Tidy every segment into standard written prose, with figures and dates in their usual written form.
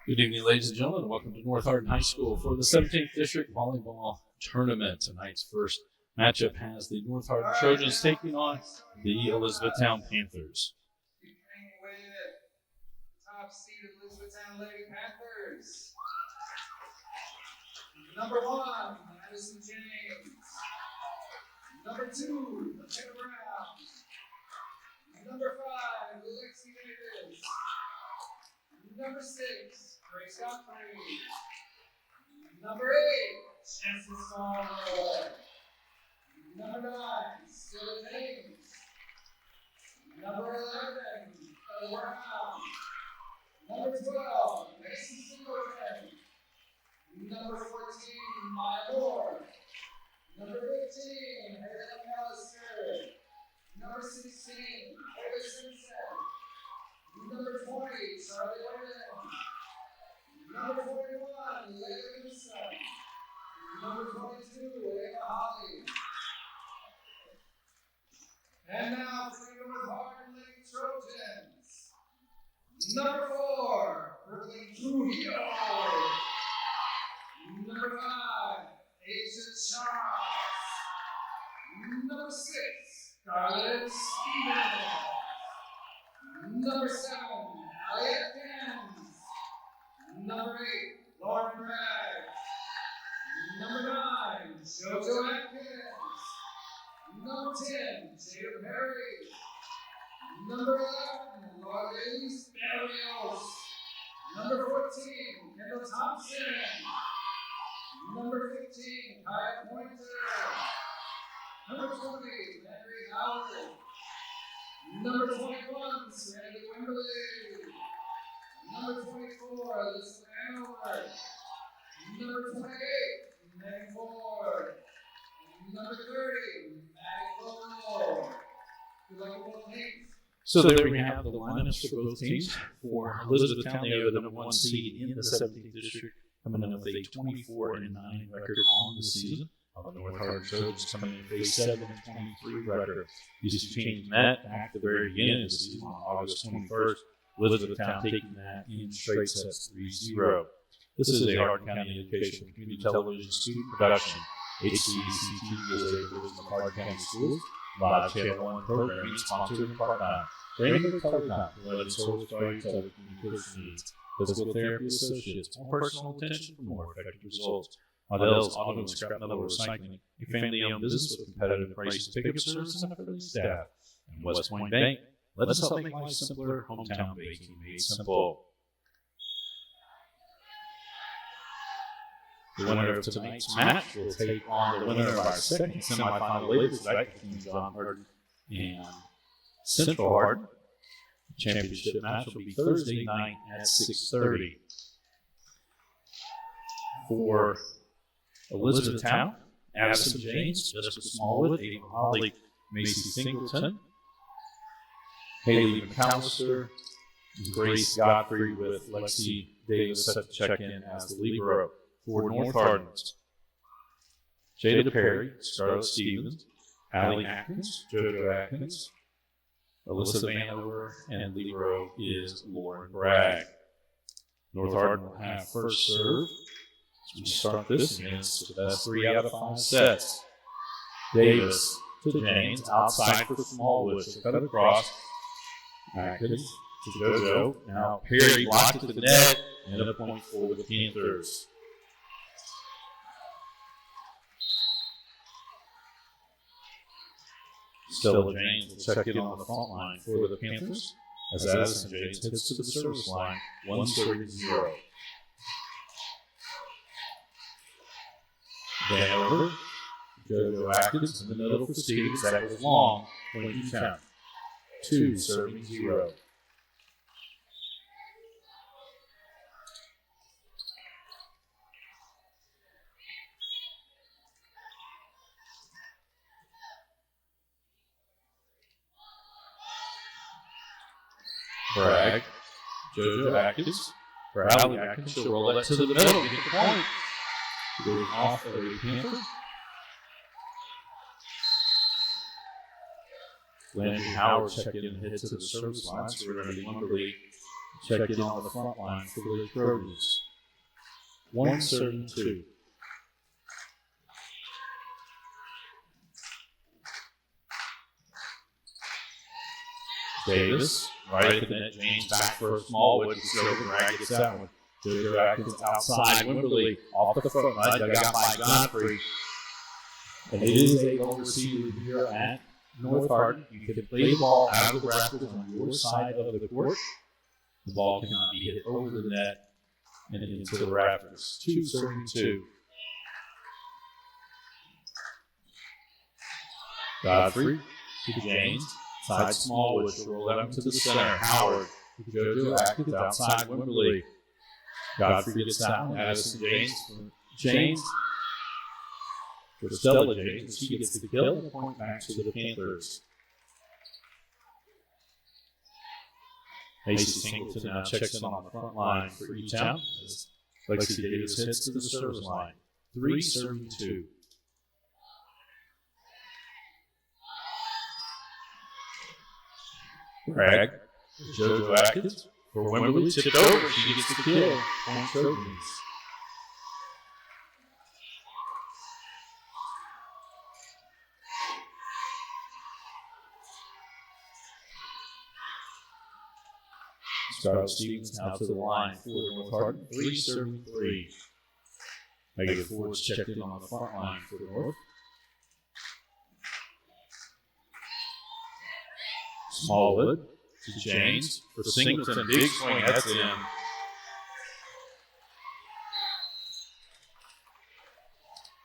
Good evening, ladies and gentlemen. Welcome to North Hardin High School for the 17th District Volleyball Tournament. Tonight's first matchup has the North Hardin Trojans taking on the Elizabethtown Panthers. Beginning with the top seeded Elizabethtown Lady Panthers. Number 1, Madison James. Number 2, McKenna Brown. Number 5, Lexi Davis. Number 6, Grace Godfrey. Number 8, Jessica Smallwood. Number 9, Stella James. Number 11, Ella Brown. Number 12, Mason Singleton. Number 14, Maya Moore. Number 15, Haley McAllister. Number 16, Taylor Simpson. Number 20, Charlie Wayland. Number 41, Leila Newsom. Number 22, Ava Holly. And now for the North Hardin Lady Trojans. Number 4, Brooklyn Trujillo. Number 5, Asia Charles. Number 6, Scarlett Stevens. Number 7, Elliot Dens. Number 8, Lauren Bragg. Number 9, JoJo Atkins. Number 10, Jada Perry. Number 11, Laura Elise Barrios. Number 14, Kendall Thompson. Number 15, Kaya Pointer. Number 20, Henry Howard. Number 21, Samantha Wimberly. Number 24, Elizabeth Hanover. Number 28, Megan Ford. Number 30, Maddie Lowell. Good luck with both teams. So there we have the lineups for both teams. For Elizabethtown, they are the number 1 seed in the 17th District, coming in with a 24-9 record on the season. The North Hardin Trojans coming in with a 7-23 record. Used to change that back at the very beginning of the season on August 21st. Elizabethtown taking that in straight sets 3-0. This is a Hardin County Education Community Television student production. HCEC-TV is a division of Hardin County Schools. Live Channel 1 programming sponsored in part time. Training for telecom, providing service by your telecommunication needs. Physical therapy associates, more personal attention for more effective results. Waddell's Auto and Scrap Metal Recycling, a family-owned business with competitive prices, pickup service, and a friendly staff. And West Point Bank, let us help make life simpler. Hometown banking made simple. The winner of tonight's match will take on the winner of our second semifinal later tonight between John Hardin and Central Hardin. The championship match will be Thursday night at 6:30. For Elizabethtown, Addison James, Jessica Smallwood, Ava Holly, Macy Singleton, Haley McAllister, Grace Godfrey with Lexi Davis set to check in as the libero. For North Hardin, Jada Perry, Scarlett Stevens, Allie Atkins, JoJo Atkins, Alyssa Vanover, and libero is Lauren Bragg. North Hardin will have first serve. As we start this against the best 3 out of 5 sets. Davis to James, outside for Smallwood. She'll cut it across. Atkins to JoJo. Now Perry blocked it to the net, and a point for the Panthers. Stella James will check in on the front line for the Panthers as Addison James hits to the service line, 1-0. Vanover, JoJo Atkins in the middle for Stevens. That was long, point you count. 2-0. Bragg, JoJo Atkins, for Allie Atkins, she'll roll that to the middle to get the point. Going off of a Panther. Landry Howard checked in and hit to the service line, so we're going to be Wimberly Check in on the front line for the Trojans. 1 serving 2. Davis, right at the net. James back for Smallwood. Silverbrag gets that one. JoJo Atkins outside. Wimberly off the front line. Dug out by Godfrey. And it is a goal receiver here at North Hardin. You can play the ball out of the brackets on your side of the court. The ball cannot be hit over the net and into the rafters. 2 serving 2. Godfrey to James. Side Smallwood to roll out to the center. Howard to JoJo Atkins outside Wimberly. Godfrey gets that one. Addison James. For Stella James. She gets the kill and a point back to the Panthers. Macy Singleton now checks in on the front line for Etown. Lexi Davis heads to the service line. 3 serving 2. Bragg, JoJo Atkins for Wimberly, tipped over. She gets the kill. Point Trojans. Scarlett Stevens now to the line for North Hardin. 3 serving 3. Megan Ford's checked in on the front line for the North. Smallwood to James for Singleton. Big swing, that's in.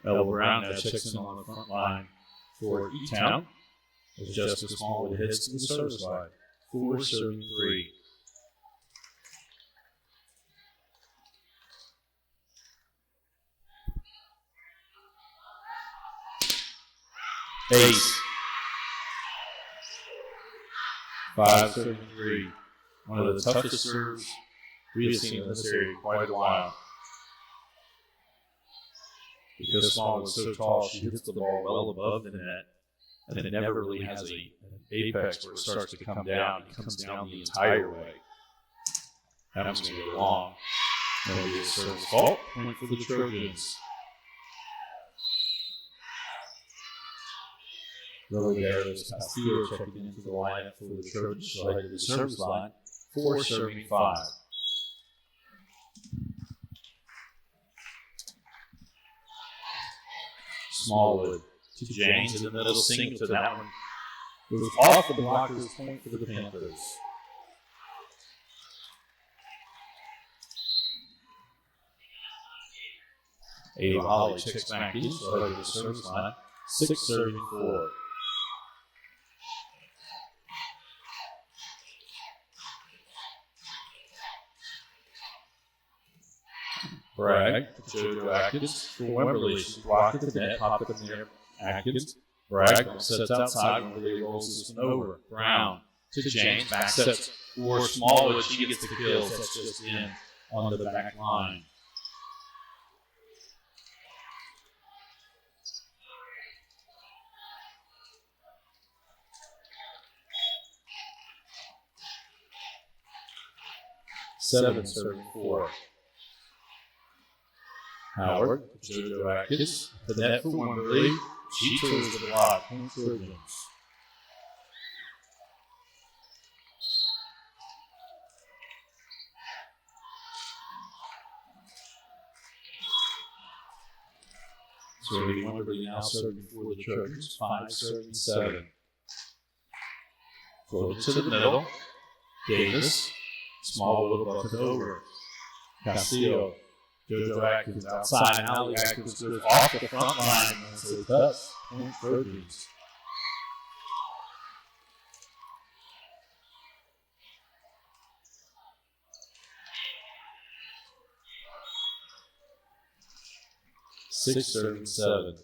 Ella Brown now checks in on the front line for Etown. As Jessica Smallwood heads to the service line. 4 serving 3. Ace. 5 serving 3. One of the toughest serves we have seen in this area in quite a while. Because Small was so tall, she hits the ball well above the net, and it never really has an apex where it starts to come down. It comes down the entire way. That one's going to go long. That'll be a service fault. Point for the Trojans. Lily Harris Castillo checking into the lineup for the Trojans. She'll head to the service line. 4 serving 5. Smallwood to James in the middle. Singleton. That one was off the blocker's point for the Panthers. Ava Holly checks back in. She'll head to the service line. 6 serving 4. Bragg, JoJo Atkins for Wimberly. She blocked at the net, popped up in the air. Atkins, Bragg sets outside. Wimberly rolls this one over. Brown to James, back sets for Smallwood. She gets the kill. That's just in on the back line. Seven serving 4. Howard, JoJo Atkins, the net for Wimberly. She tours the block. Point Trojans. So Wimberly now serving for the Trojans. 5 serving 7. Floated to the middle. Davis. Smallwood bumped it over. Castillo. JoJo Atkins outside. Allie Atkins goes off the front line. That's a touch. Point Trojans. Six serving 7.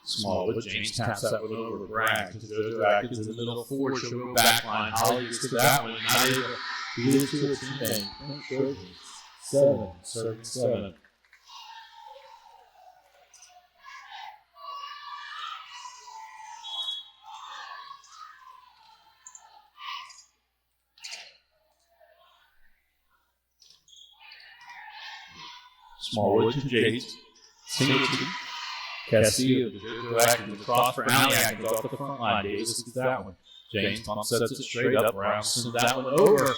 Smallwood, James taps that one over. Bragg to JoJo Atkins in the middle. 4, she'll go back line. Holly gets to that one. Not able to get it to her teammate. Point Trojans. 7, serving 7. Smallwood to James. Singleton. Castillo to JoJo Atkins across for Allie Atkins off the front line. Davis gets that one. James pump sets it straight up. Brown sends that one over.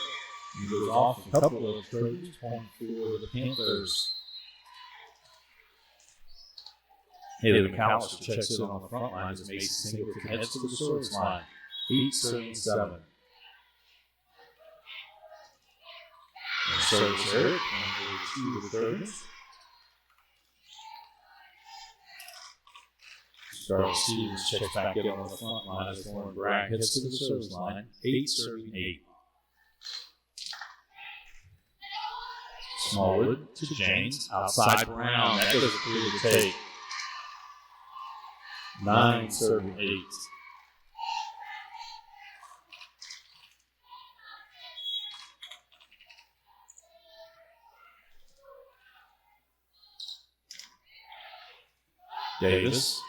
He goes off a couple of Trojans. Point for the Panthers. Haley McAllister checks in on the front line as Mason Singleton heads to the service line. 8-7. Service Eric, number 2 to the Trojans. Charles Stevens checks back in on the front line as Lauren Bragg heads to the service line. 8-8. Smallwood to James. Outside Brown. That doesn't clear the take. 9-8. Davis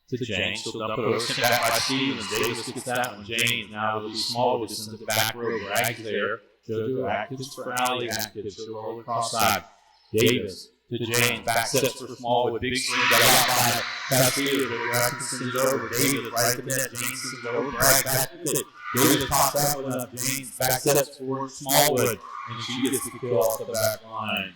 to James. Still dump it over. Sent back by Stevens. Davis gets that one. James now will be Smallwood. Sends it back row. Bragg there. JoJo Atkins for Allie Atkins. She'll roll across side. Davis to James. Back sets for Smallwood. Big swing. Got out by Castillo. JoJo Atkins sends it over. Davis right to the net. James sends it over. Bragg back to it. Davis pops that one up. James back sets for Smallwood. And she gets the kill off the back line.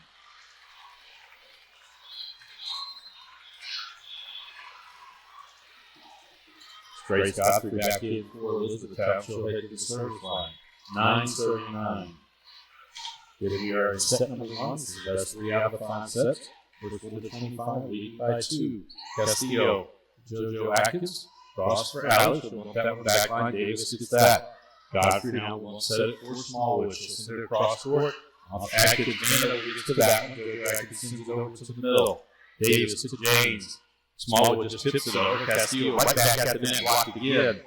Grace Godfrey back in for Elizabethtown. She'll head to the service line. 9-39. We are in set number 1. This is the best 3 out of the 5 sets. We're 4-25, leading by 2. Castillo, JoJo Atkins, cross for Allie. She'll bump that one back line. Davis gets that. Godfrey now won't set it for Smallwood. She'll send it across court. Off Atkins, Vanderbilt gets to that one. JoJo Atkins sends it over to the middle. Davis to James. Smallwood just tips it over. Castillo right back at the net, blocked again.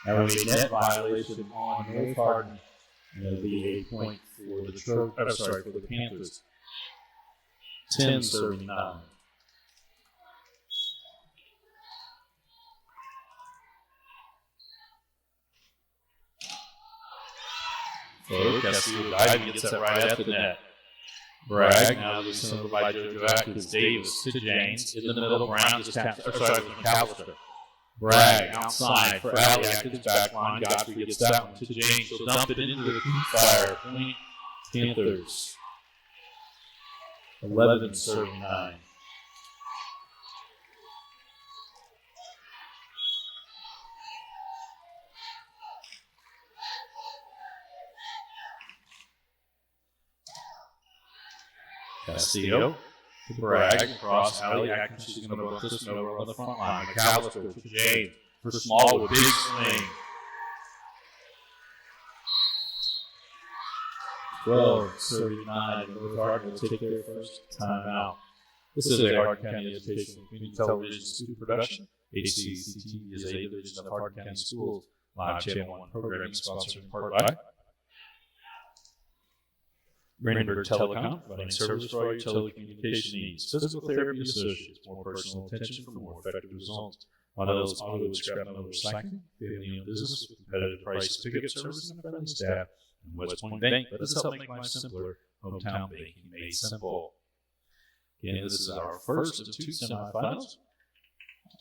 That would be a net violation on North Hardin. And it'll be a point for the Panthers. 10-39. So Castillo diving gets that right at the net. Bragg, now this is over by JoJo Atkins. Davis to James. In the middle, Brown just taps, McAllister. Bragg outside for Allie Atkins, back line. Godfrey gets that one to James. She'll dump it into the fire. Point Panthers. 11-39. Castillo to Bragg across Allie Atkins. She's going to bump this one over on the front line. McAllister to James for Smallwood. Big swing. 12-39. North Hardin will take their first timeout. This is a Hardin County Educational Community Television Student Production. HCEC-TV is a division of Hardin County Schools. Live Channel 1 programming sponsored in part by Brandenburg Telecom, providing service for all your telecommunication needs. Physical Therapy Associates, more personal attention for more effective results. Models Auto and Scrap Metal Recycling, family-owned business with competitive price pickup service and a friendly staff. And West Point Bank, let us help make life simpler. Hometown banking made simple. Again, this is our first of 2 semifinals.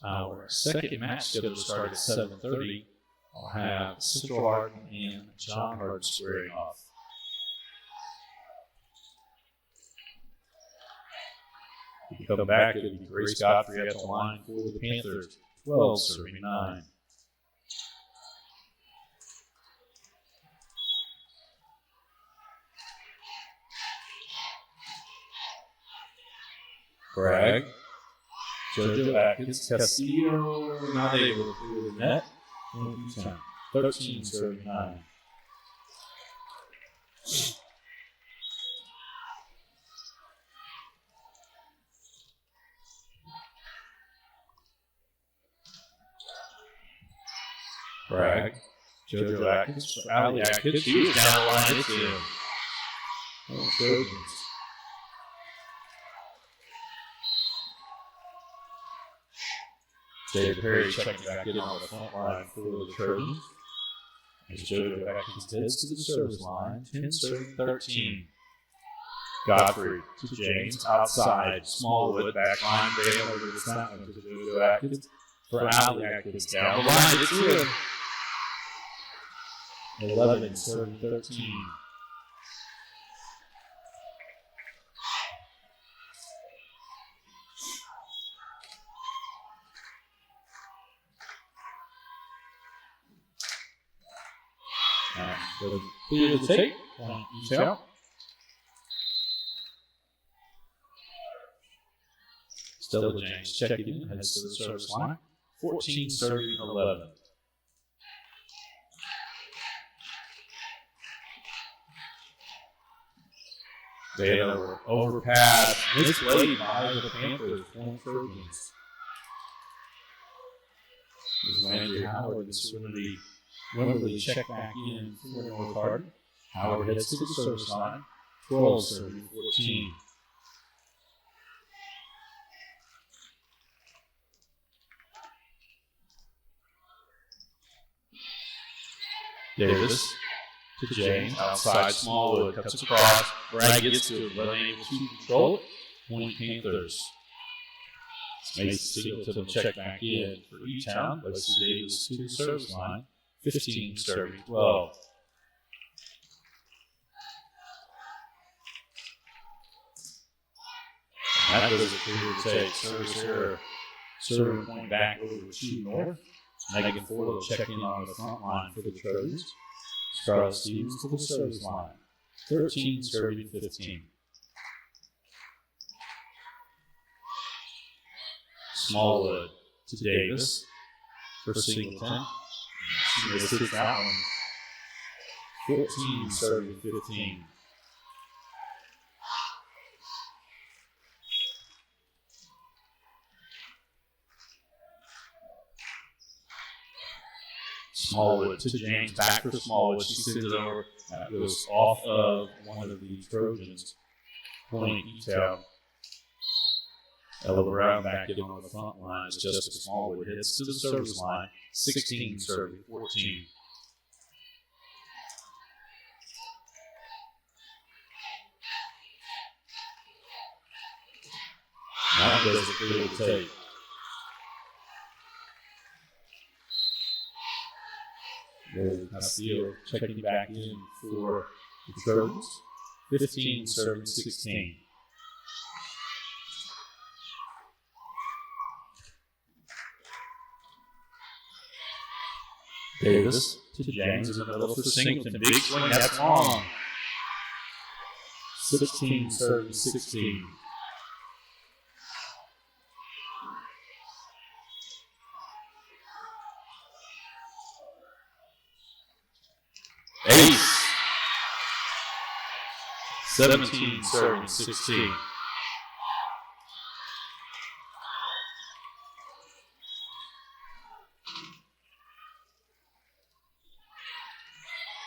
Our second match scheduled to start at 7:30. I'll have Central Hardin and John Hardin squaring off. We come back, it'll be Grace Godfrey at the line for the Panthers. 12-39. Bragg, JoJo Atkins, Castillo, not able to clear the net. 13-39. Bragg, JoJo Atkins for Allie Atkins. She was down the line. It's in. Oh, Trojans. David Perry checking back in on the front line for the Trojans. As JoJo Atkins heads to the service line. 10-13. Godfrey to James, outside, Smallwood, back line, Bale over the fountain to JoJo Atkins. For Allie Atkins, down the line, it's good. 11, serving 13. Clear the tape. Etown. Stella James checking in, heads to the service line. 14 serving 11. They are overpass. Misplayed by the Panthers. Point Trojans. Landry Howard and Serenity Wimberly check back in for North Hardin. Howard heads to the service line. 12 serving 14. Davis to James, outside Smallwood, cuts across. Bragg gets to it, but unable to control it. Point Panthers. Mason Singleton check back in for Etown. Lacey Davis to the service line. 15 serving 12. That was a clear take. Service error. Serving point back over to North. Megan Ford will check in on the front line for the Trojans. Scarlett Stevens to the service line. 13 serving 15. Smallwood to Davis for Singleton. She misses that one. 14 serving 15. Smallwood to James, back for Smallwood. She sends it over. That goes off of one of the Trojans. Point Etown. Ella Brown back in on the front line as Jessica Smallwood heads to the service line. 16 serving 14. That does a clear take. Castillo checking back in for the Trojans. 15 serving 16. Davis to James in the middle for Singleton. Big swing, that's long. 16 serving 16. Ace. 17 serving 16.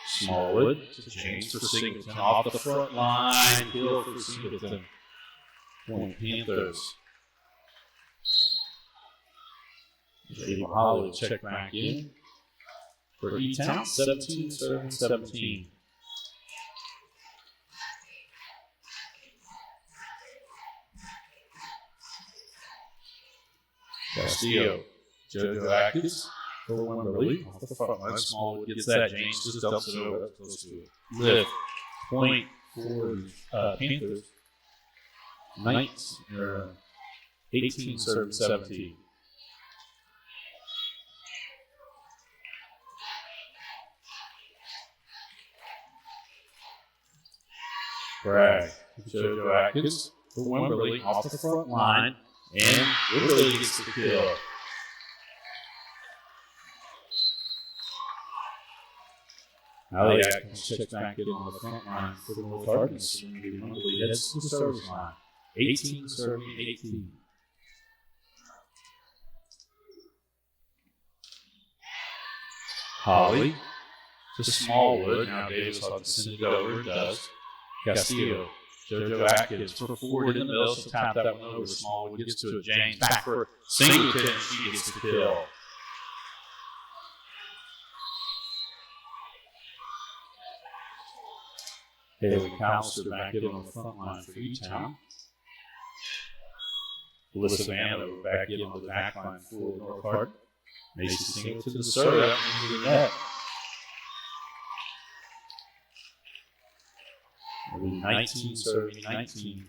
Smallwood to James for Singleton off the front line. Hill for Singleton. Point Panthers. Jade Holly check back in for Etown. 17 serving 17. Castillo, JoJo Atkins for Wimberly off the front line. Smallwood gets that. James just dumps it over. That's close to it. Lift. Point for Panthers. 18 serving 17. Bragg, JoJo Atkins for Wimberly off the front line, and Wimberly gets the kill. Allie Atkins checks back in on the front line for the North Hardin. Wimberly heads to the service line. 18 serving 18. Holly to Smallwood. Now Davis will send it over. It does. Castillo, JoJo Atkins for Ford in the middle. She'll tap that one over. Smallwood gets to it. James back for Singleton. She gets the kill. Haley Callister back in on the front line for Etown. Alyssa Vanover back in on the back line for North Hardin. Macy Singleton to the serve, that into the net. It'll be 19 serving 19.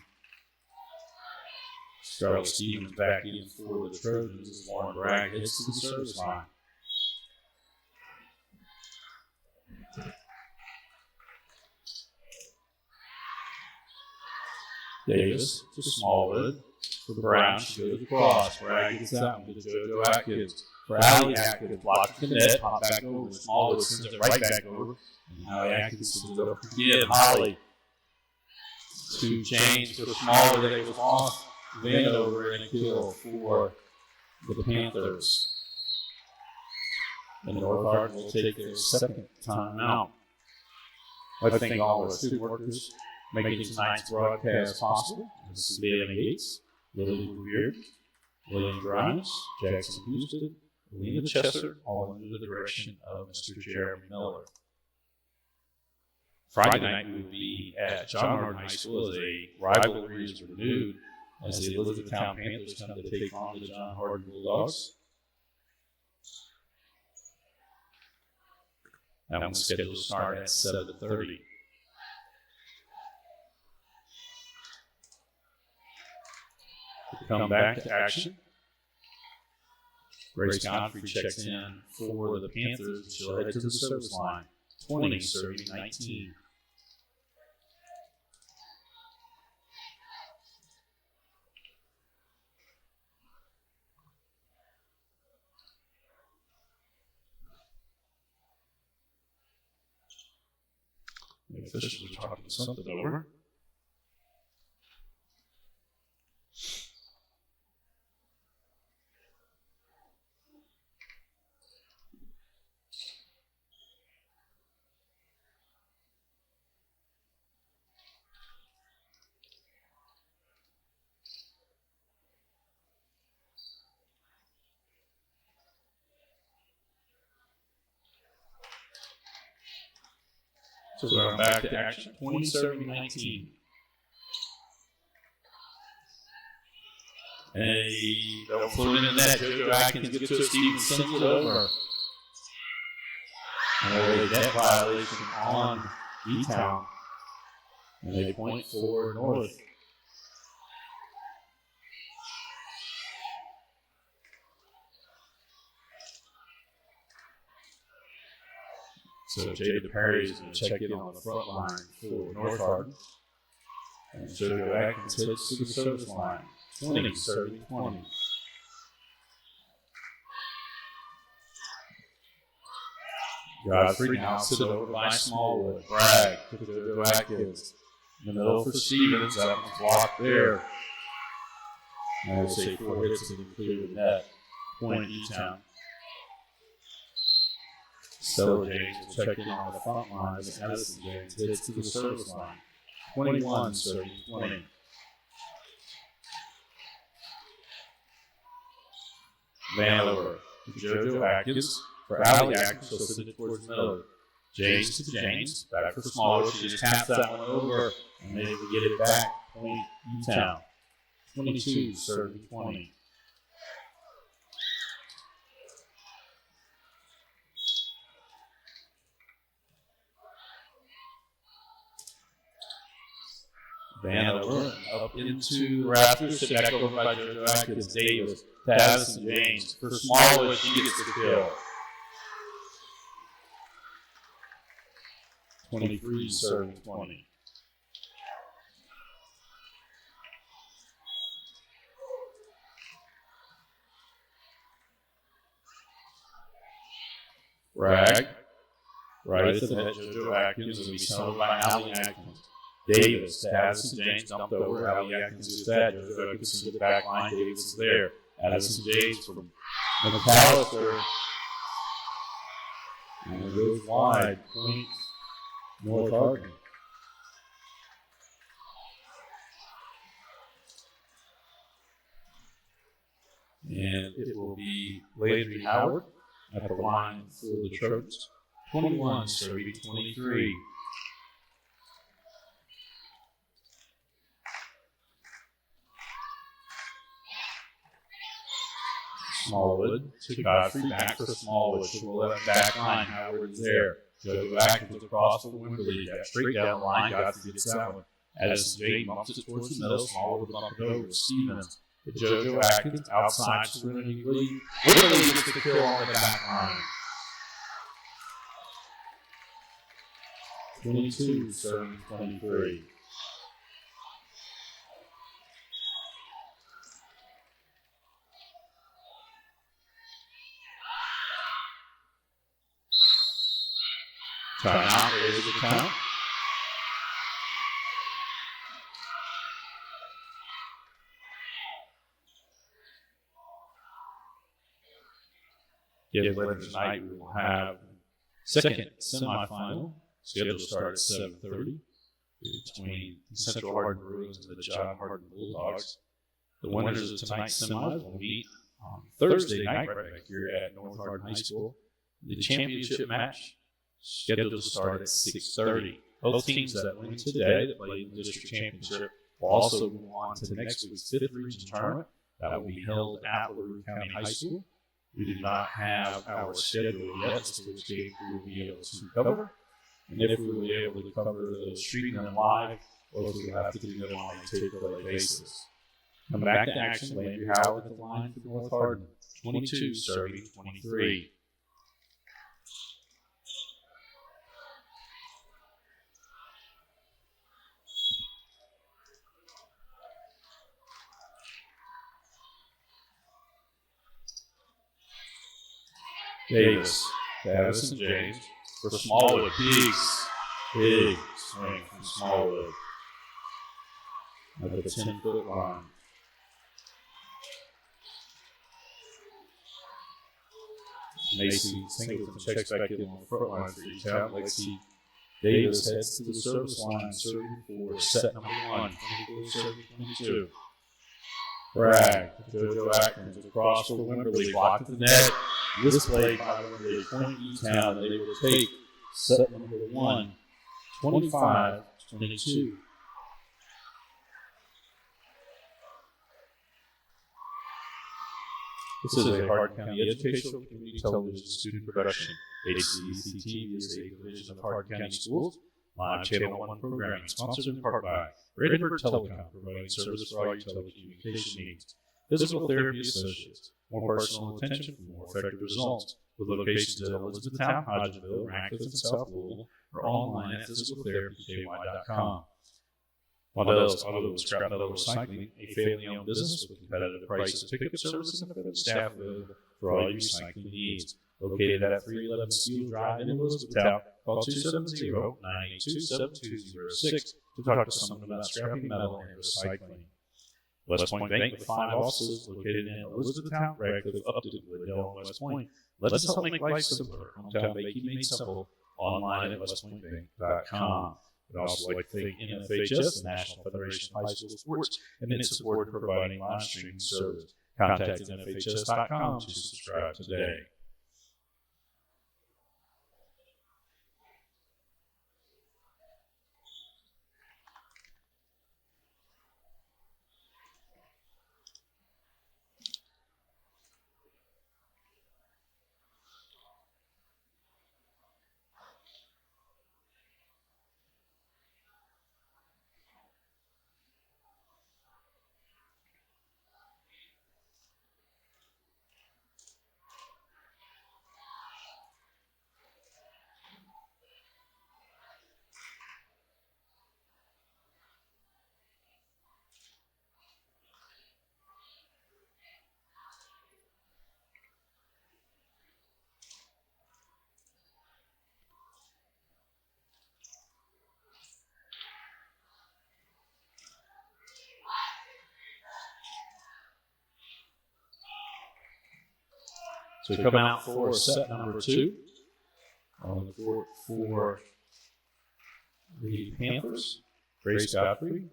Scarlett Stevens back in for the Trojans as Lauren Bragg hits to the service line. Davis to Smallwood for Brown. She goes across. Bragg gets that one to JoJo Atkins. For Allie Atkins, blocks the net, pop back over. Smallwood sends it right back over. And Allie Atkins sends it up again. Holly to James for Smallwood. They was off Vanover and a kill for the Panthers. And North Hardin will take their second time out. I thank all our student workers making tonight's broadcast possible. This is Bailey Gates, Lily Revere, William Grimes, Jackson Houston, Lena Chesser, all under the direction of Mr. Jeremy Miller. Friday night we will be at John Hardin High School as a rivalry is renewed as the Elizabethtown Panthers come to take on the John Hardin Bulldogs. That one's scheduled to start at 7:30. Come back to action. Grace Godfrey checks in for the Panthers. She'll head to the service line. 20 serving 19. The officials are talking something over. So we're back to action. 20 serving 19. And they'll float in the net. JoJo Atkins gets to it. Stevens sends it over. And a net violation on Etown. And they point for North. So Jada Perry is going to check in on the front line for North Hardin. And JoJo Atkins hits to the service line. 20 serving 20. Godfrey now sits over by Smallwood. Bragg to JoJo Atkins. In the middle for Stevens. That one's blocked there. And there's a 4 hits and clear the net. Point Etown. Stella James will check in on the front line as Addison James hits to the service line. 21 serving 20. Vanover to JoJo Atkins for Allie Atkins. She'll send it towards Miller. James to James. Back for Smallwood. She just taps that one over and they will get it back. Point Etown. 22 serving 20. Vanover up into the rafters, set back over by JoJo Atkins. Davis to Addison James. For Smallwood, she gets the kill. 23 serving 20. Bragg, right at the net, JoJo Atkins, and we held by Allie Atkins. Davis to Addison James, dumped over. Allie Atkins is that. JoJo Atkins sends it back line. Davis is there. Addison James from McAllister. And it goes wide. Point North Hardin. And it will be Landry Howard at the line for the Trojans. 21 serving 23. Smallwood to Godfrey, back for Smallwood to the left back line. Howard is there. JoJo Atkins across for Wimberley. Got straight down the line. Godfrey gets that one. As Jade bumps it towards the middle, Smallwood bumps it over. Stevens to JoJo Atkins outside Serenity Lee. Wimberley gets the kill on the back line. 22 serving 23. Timeout, Elizabethtown. Yet later tonight we will have second semifinal scheduled to start at 7:30 between the Central Hardin Bruins and the John Hardin Bulldogs. The winners of tonight's semis will meet on Thursday night right back here at North Hardin High School. The championship match scheduled to start at 6:30. Both teams that win today that play in the district championship will also move on to next week's 5th region tournament that will be held at LaRue County High School. We do not have our schedule yet as to which game we will be able to cover. And if we will be able to cover the streaming them live, or if we will have to do them on a take-play basis. Come back to action. Landry Howard at the line for North Hardin. 22 serving 23. Davis to Addison James for Smallwood. Big swing from Smallwood at the 10-foot line. Macy Singleton checks back in on the front line for Etown. Lexi Davis heads to the service line, serving for set number 1, 24-22. Bragg to JoJo Atkins across for Wimberley, blocked at the net. This play by Wimberley, point Etown. They will take set number 1, 25-22. This is a Hardin County Educational Community Television student production. HCEC-TV is a division of Hardin County Schools. Live Channel 1 programming, sponsored in part by Redbird Telecom, providing service for all your telecommunication needs. Physical Therapy Associates, more personal attention for more effective results. With locations at Elizabethtown, Hodgenville, Radcliffe, and South Louisville, or online at physicaltherapyky.com. Waddell's Auto and Scrap Metal Recycling, a family-owned business with competitive prices, pickup services, and effective staff available for all your recycling needs. Located at 311 Steel Drive in Elizabethtown, call 270-982-7206 to talk to someone about scrapping metal and recycling. West Point Bank with 5 offices located in Elizabethtown, Radcliffe, Upton, Liddell, and West Point. Let us help make life simpler. Hometown banking made simple. Online at westpointbank.com. We'd also like to thank NHHS, the National Federation of High School Sports, and its support in providing live streaming service. Contact NHHS.com to subscribe today. So we come out for set number 2 on the court for the Panthers. Grace Godfrey,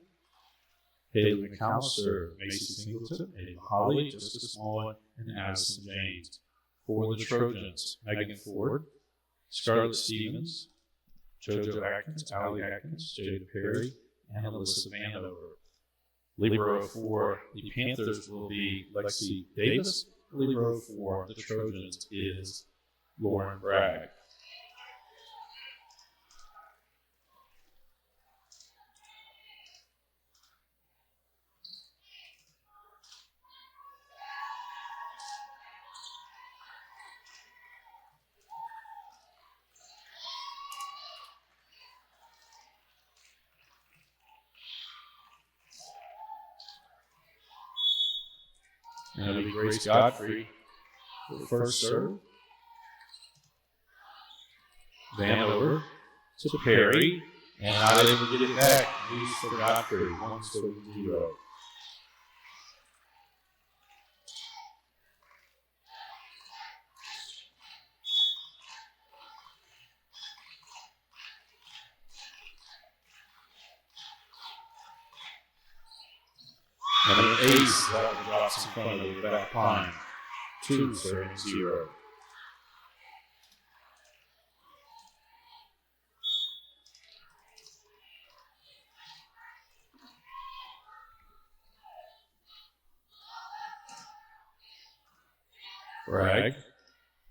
Haley McAllister, Macy Singleton, Aiden Holly, Jessica Smallwood, and Addison James. For the Trojans, Megan Ford, Scarlett Stevens, JoJo Atkins, Allie Atkins, Jada Perry, and Alyssa Vanover. Libero for the Panthers will be Lexi Davis, libero for the Trojans is Lauren Bragg. And it'll be Grace Godfrey for the first serve. Van over to Perry, and not able to get it back. Use for Godfrey, 1-0. And an ace that drops in front of the back line. 2-0. Bragg,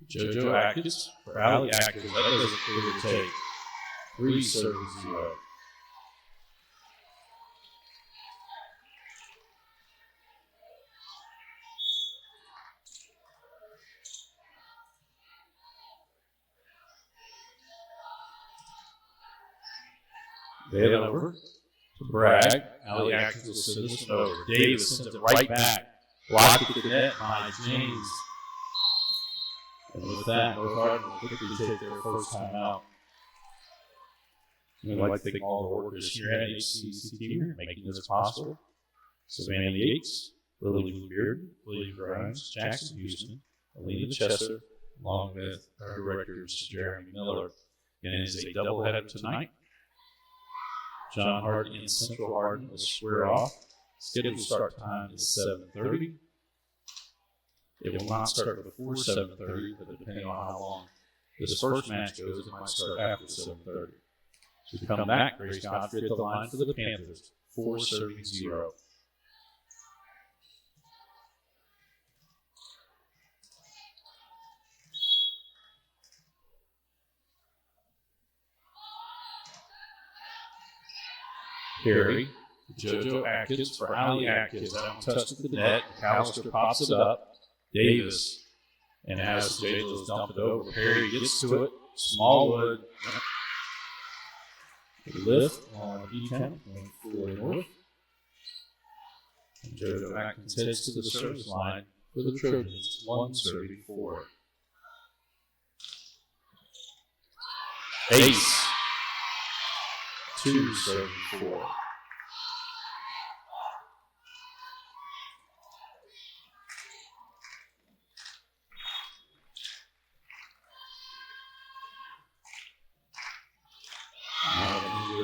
JoJo Atkins for Allie Atkins. That doesn't clear the take. 3-0. Then over to Bragg. Allie Atkins will send this one over. Davis sends it right back. Blocked at the net by James. And with that, North Hardin will quickly take their first time out. We'd like to thank all the workers here at HCEC-TV making this possible. Savannah Yates, Lily Beard, William Grimes, Jackson Houston, Alina Chester, along with our director, Mr. Jeremy Miller. And it is a doubleheader tonight. John Hardin and Central Hardin will square off. Scheduled start time is 7:30. It will not start before 7:30, but depending on how long this first match goes, it might start after 7:30. So we come back, Grace Godfrey at the line for the Panthers, 4-0. Perry, JoJo Atkins for Allie Atkins. That one touches the net. McAllister pops it up. Davis, and as JoJo's dump it over, Perry gets to it. Smallwood. Lift on Etown, going forward north. And JoJo Atkins heads to the service line for the Trojans, 1-34. Ace. 2-34.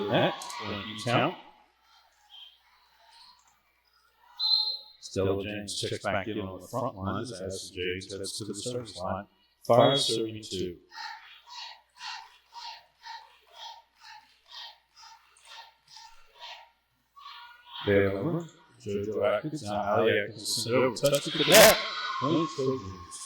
That Etown. Stella James checks back in on the front lines as James heads to the service line. 5-32. Bail over. JoJo Atkins. Now Allie Atkins sent it over. Touch it to the net. Point Trojans.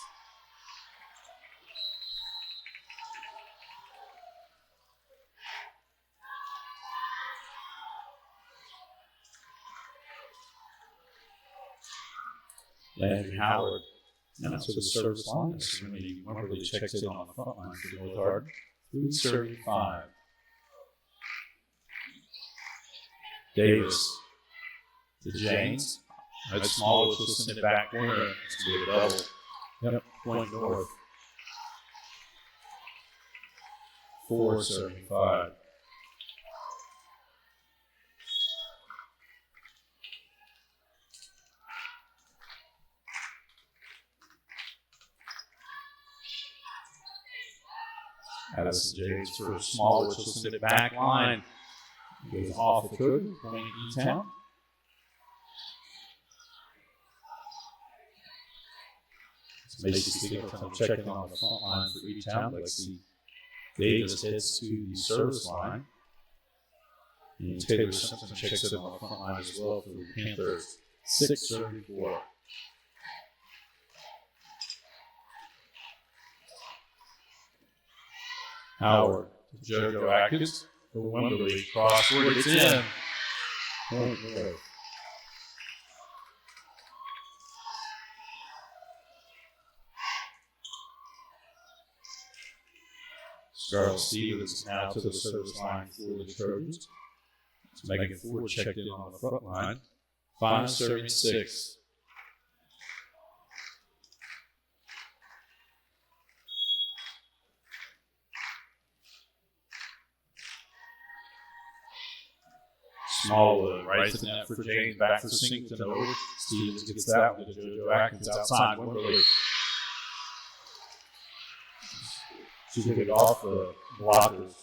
Landry Howard now to the service line. Somebody Wimberly checks in on the front line for North Hardin. 3-35. Davis to James. Red Small, which will send it back corner. It's going to be a double. Yep, point north. 4-75. Addison James for Small, which will send it back line. Goes off the Trojan, playing Etown. Macy Singleton checking on the front line for Etown. Lexi Davis heads to the service line. And Taylor Simpson checks in on the front line as well for the Panthers. 6-34. Howard to JoJo Atkins for Wembley. Crossword, it's in. Scarlett Stevens now to the service line for the Trojans. Megan Ford checked in on the front line. 5 serving 6. Smallwood right to the net for James, back for Singleton over. Stevens gets that one to JoJo Atkins outside. Wembley. She took it off the blockers.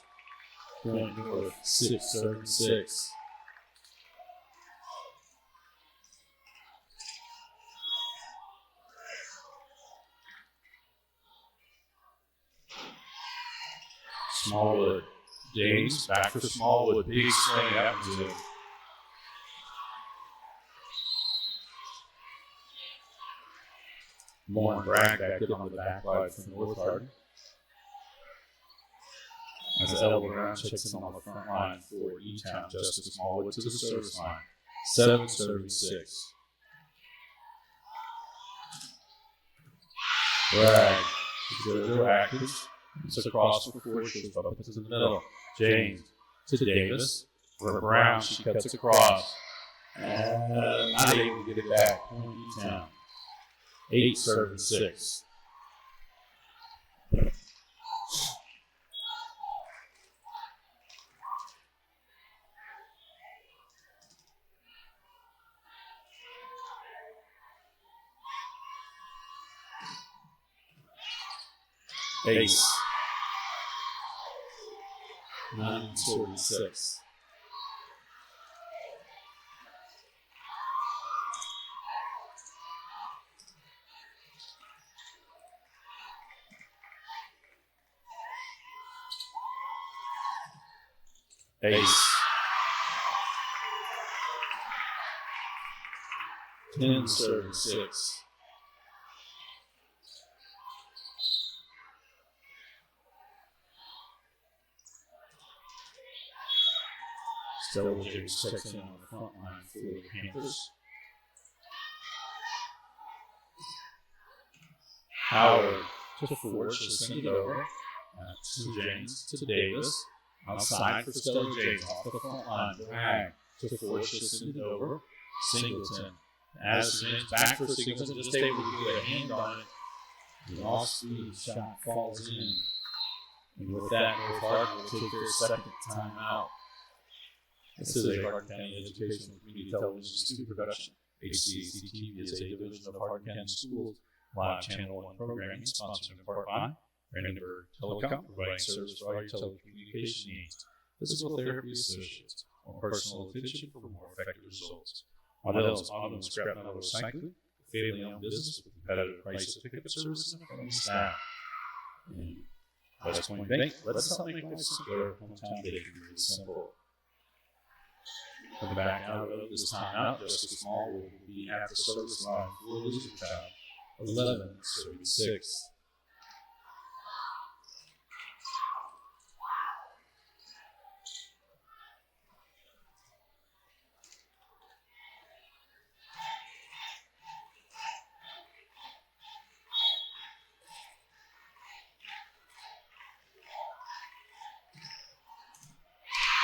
Point north, 6 serving 6. Smallwood. James back for Smallwood. Big swing. That one's in. More and Bragg back in on the back line from North Hardin. As Elba Brown checks in on the front line for Etown. Justice Smallwood to the service line. 7 serving 6. Bragg. JoJo Atkins. It's across for 4. She's up into the middle. James to Davis. For Brown, she cuts across. And not able to get it back. Point Etown. 8 serving 6. Ace. 9 serving 6. Ace. 10 serving 6. Stella James checks in on the front line for the Panthers. Howard to Ford, she'll send it over. To James, to Davis. Outside for Stella James, off the front line. Bragg to Ford, she'll send it over. Singleton. As James back for Singleton, just able to get a hand on it. The off-speed shot falls in. And with that, North Hardin will take their second timeout. This is a Hardin County Educational Community Television Studio production. HCEC-TV is a division of Hardin County Schools live Channel 1 programming, sponsored in part by Brandenburg Telecom, providing service for all your telecommunication needs. Physical Therapy Associates, more personal attention for more effective results. Waddell's Auto and Scrap Metal Recycling, a family-owned business with competitive prices, pickup services, and friendly staff. And West Point Bank, let's help make life simpler. Hometown baking really simple. Coming back out of this timeout, Justice Small will be at the service line for Elizabethtown. 11 serving 6.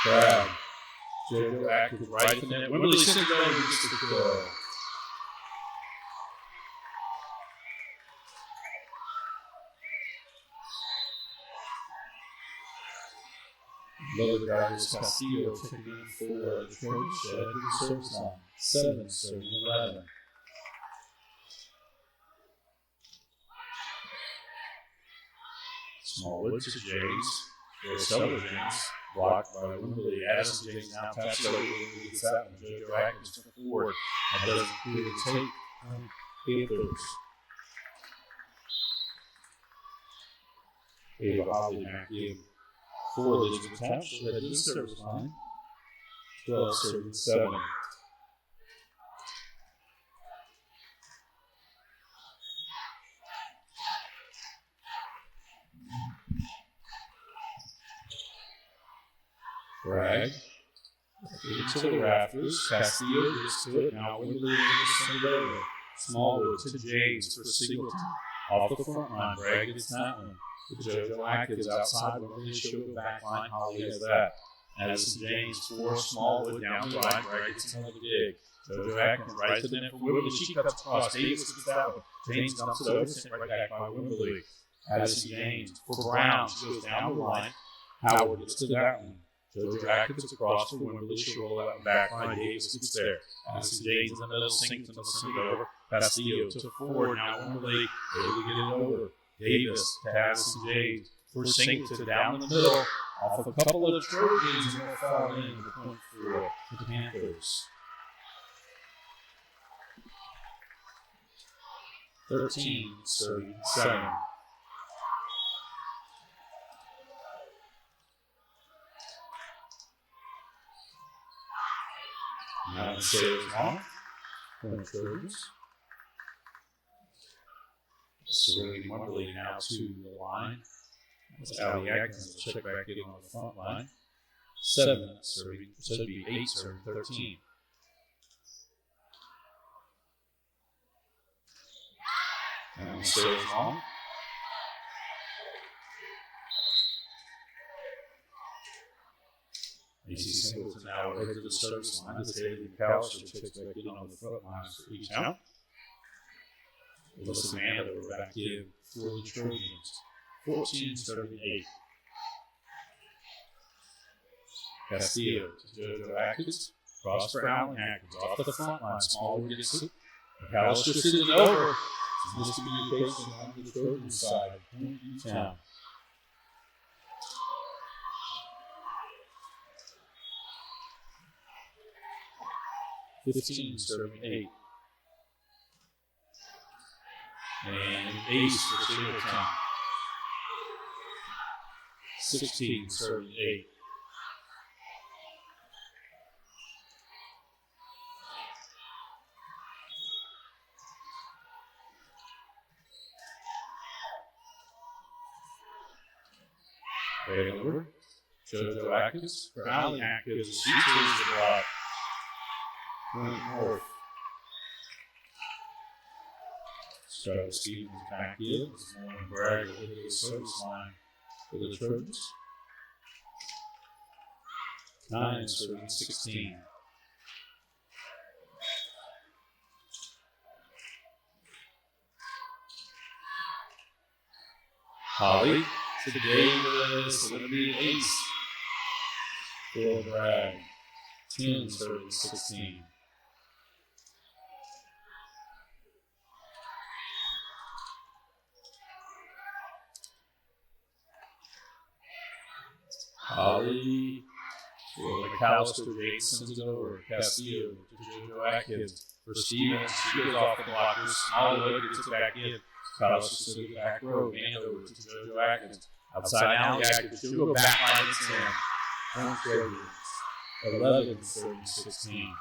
Bragg. JoJo Atkins right to net. Wembley sends it over to the goal. Lower drivers Castillo checking in for the Trojans. Shed to the service line. 7 serving 11. Smallwood to James. For Stella James. Blocked by Wembley. Addison James now taps it over. Gets that one. JoJo Atkins to the forward. That doesn't clear the tape. Panthers. Ava Holly back in for Elizabethtown. She'll head to the service line. 12 serving 7. Bragg. Into the rafters. Castillo gets to it. Now Wimberley gets send it over. Smallwood to James for Singleton. Off the front line. Bragg gets that one. JoJo Atkins outside. Wimberley she'll go back line. Holly has that. Addison James for Smallwood down the line. Bragg gets another dig. JoJo Atkins right to the net for Wimberley. She cuts across. Davis gets that one. James dumps it over. Sent right back by Wimberley. Addison James for Brown. She goes down the line. Howard gets to that one. JoJo Atkins across for Wimberley. She'll roll out the back line. Davis gets there. Addison James in the middle. Singleton will send it over. Castillo to Ford. Now Wimberley able to get it over. Davis to Addison James for Singleton down the middle. Off a couple of Trojans and will fall in the point for the Panthers. 13-7. Now it says long. Point Trojans. Serenity Wimberley now to the line. That's Allie Atkins will check back in on the front line. 7 minutes serving. Should be 8 serving 13. And stays long. AC Singleton now over to the service line. This Haley McAllister checks back in on the front line for Etown. Alyssa Mandover back in for the Trojans. 14-8. Castillo to JoJo Atkins. Cross for Allen Atkins. Off the front line. Smallwood gets it. McAllister sends it over. Miscommunication on the Trojan side. Etown. Serving 8. And ace for Singleton. 16 serving 8. Over. JoJo Atkins for Allie Atkins. She takes the block. Point North. Scarlett Stevens back in. Morning Bragg will hit the service line for the Trojans. 9-16. Holly. Today was going to be an ace for Bragg. 10-16. Holly for McAllister. Jake sends it over. Castillo to JoJo Atkins. For Stevens, she goes off the blockers. Smallwood gets it back in. McAllister to the back row. Mandover to JoJo Atkins. Outside Allie Atkins. She'll go back line and 10. 11-16.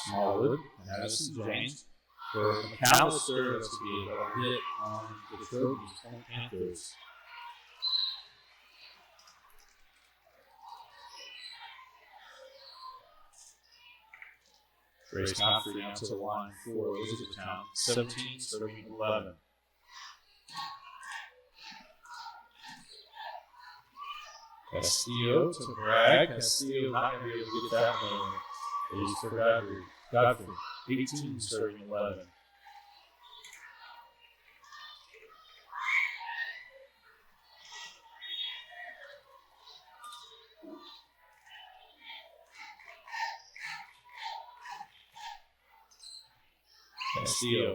Smallwood and Addison James for McAllister. That's to be a hit on the Trojans. Point Panthers. Grace Godfrey down to the line for Elizabethtown. 17-11. Castillo to Bragg. Castillo not going to be able to get that one. Ace for Godfrey. 18-11. Castillo.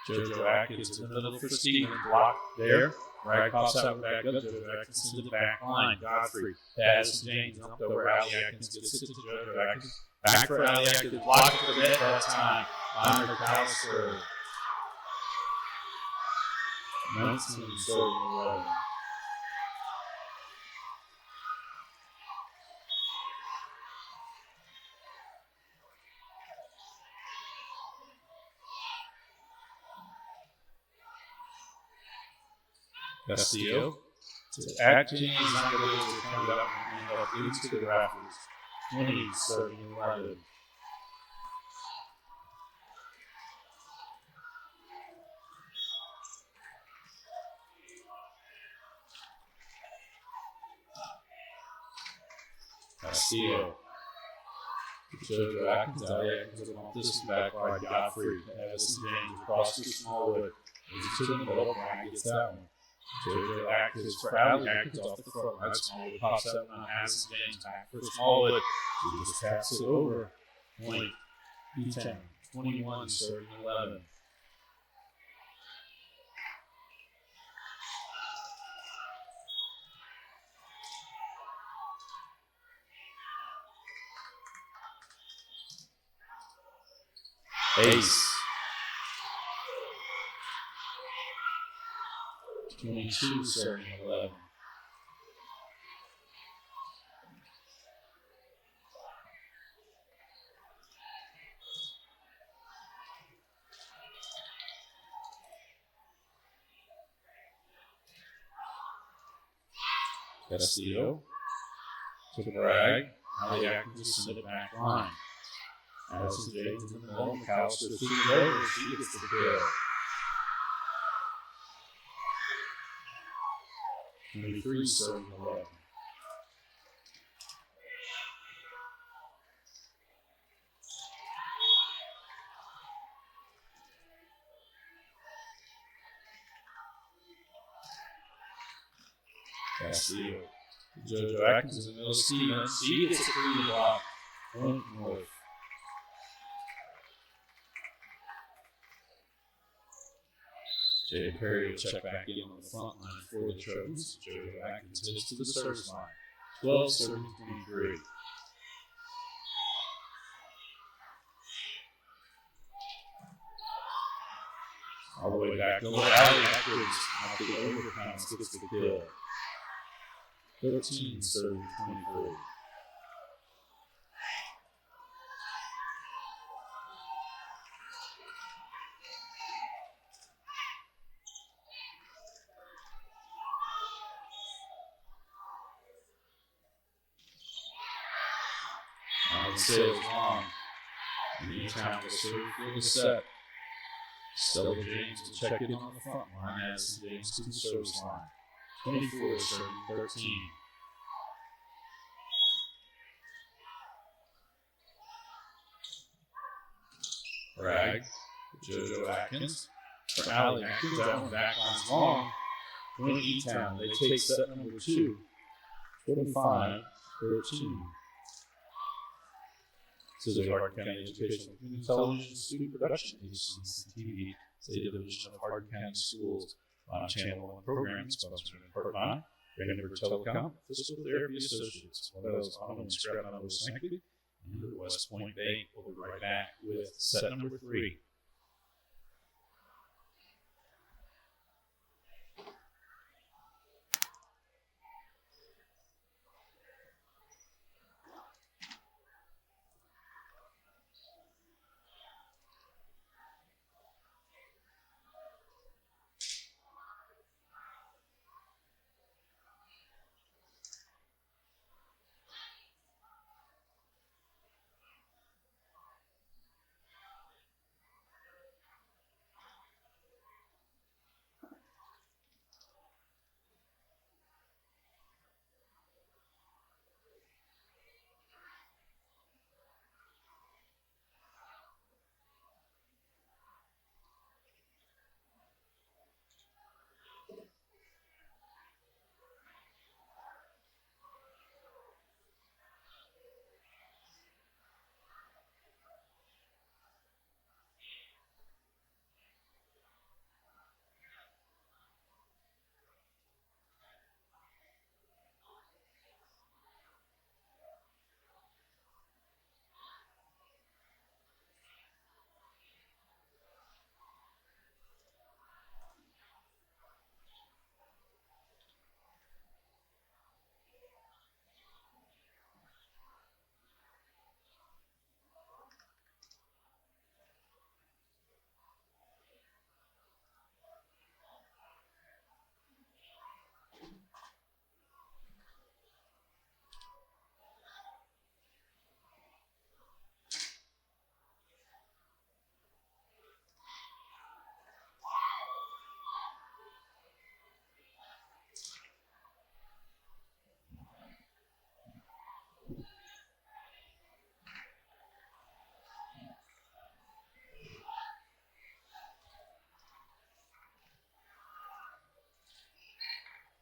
JoJo Atkins in the middle for Stephen. Block there. Bragg pops out back up. JoJo Atkins to the back line. Godfrey. Addison James jumped over. Allie Atkins gets it to JoJo Atkins. Back for Allie Atkins. Blocked for the net that time. Honor McAllister. 19 serving 11. Castillo. Acting is not going to be able to turn it up and up into the rafters. 20 serving 11. Castillo. JoJo Atkins, Atkins will want this back by Godfrey. Addison James across the small wood. He's to the middle. Brian gets that one. JoJo Atkins for Allie Atkins off the front line. Smallwood pops that one on Addison James back for Smallwood. He just taps it over. Point. Etown. 21 serving 11. Ace. 22 serving 11. Castillo to the rag. Allie Atkins will send it back line. Addison James in the middle. McAllister shoots it over. She gets the kill. 23 serving 11. Castillo. JoJo Atkins in the middle. Stevens. She gets a 3 block. Point North. Jay Perry will check back in on the front line for the Trojans. JoJo Atkins heads to the service line. 12 serving 23. All the way back over. Allie Atkins off the overpass gets the kill. 13 serving 23. Sails long. And Etown will serve for the set. Stella James will check in on the front line. Addison James to the service line. 24 serving 13. Rag. JoJo Atkins. For Allie Atkins. That one back line's long. Point Etown. They take set number 2. 25-13. This is a Hardin County Educational Community Television Student Production, HCEC-TV, State Division of Hardin County Schools, on Channel 1 program, sponsored in part by Vandenberg Telecom, Physical Therapy Associates, one of those Auto and Scrap Auto Sanctity, and the West Point Bank. We'll be right back with set number 3.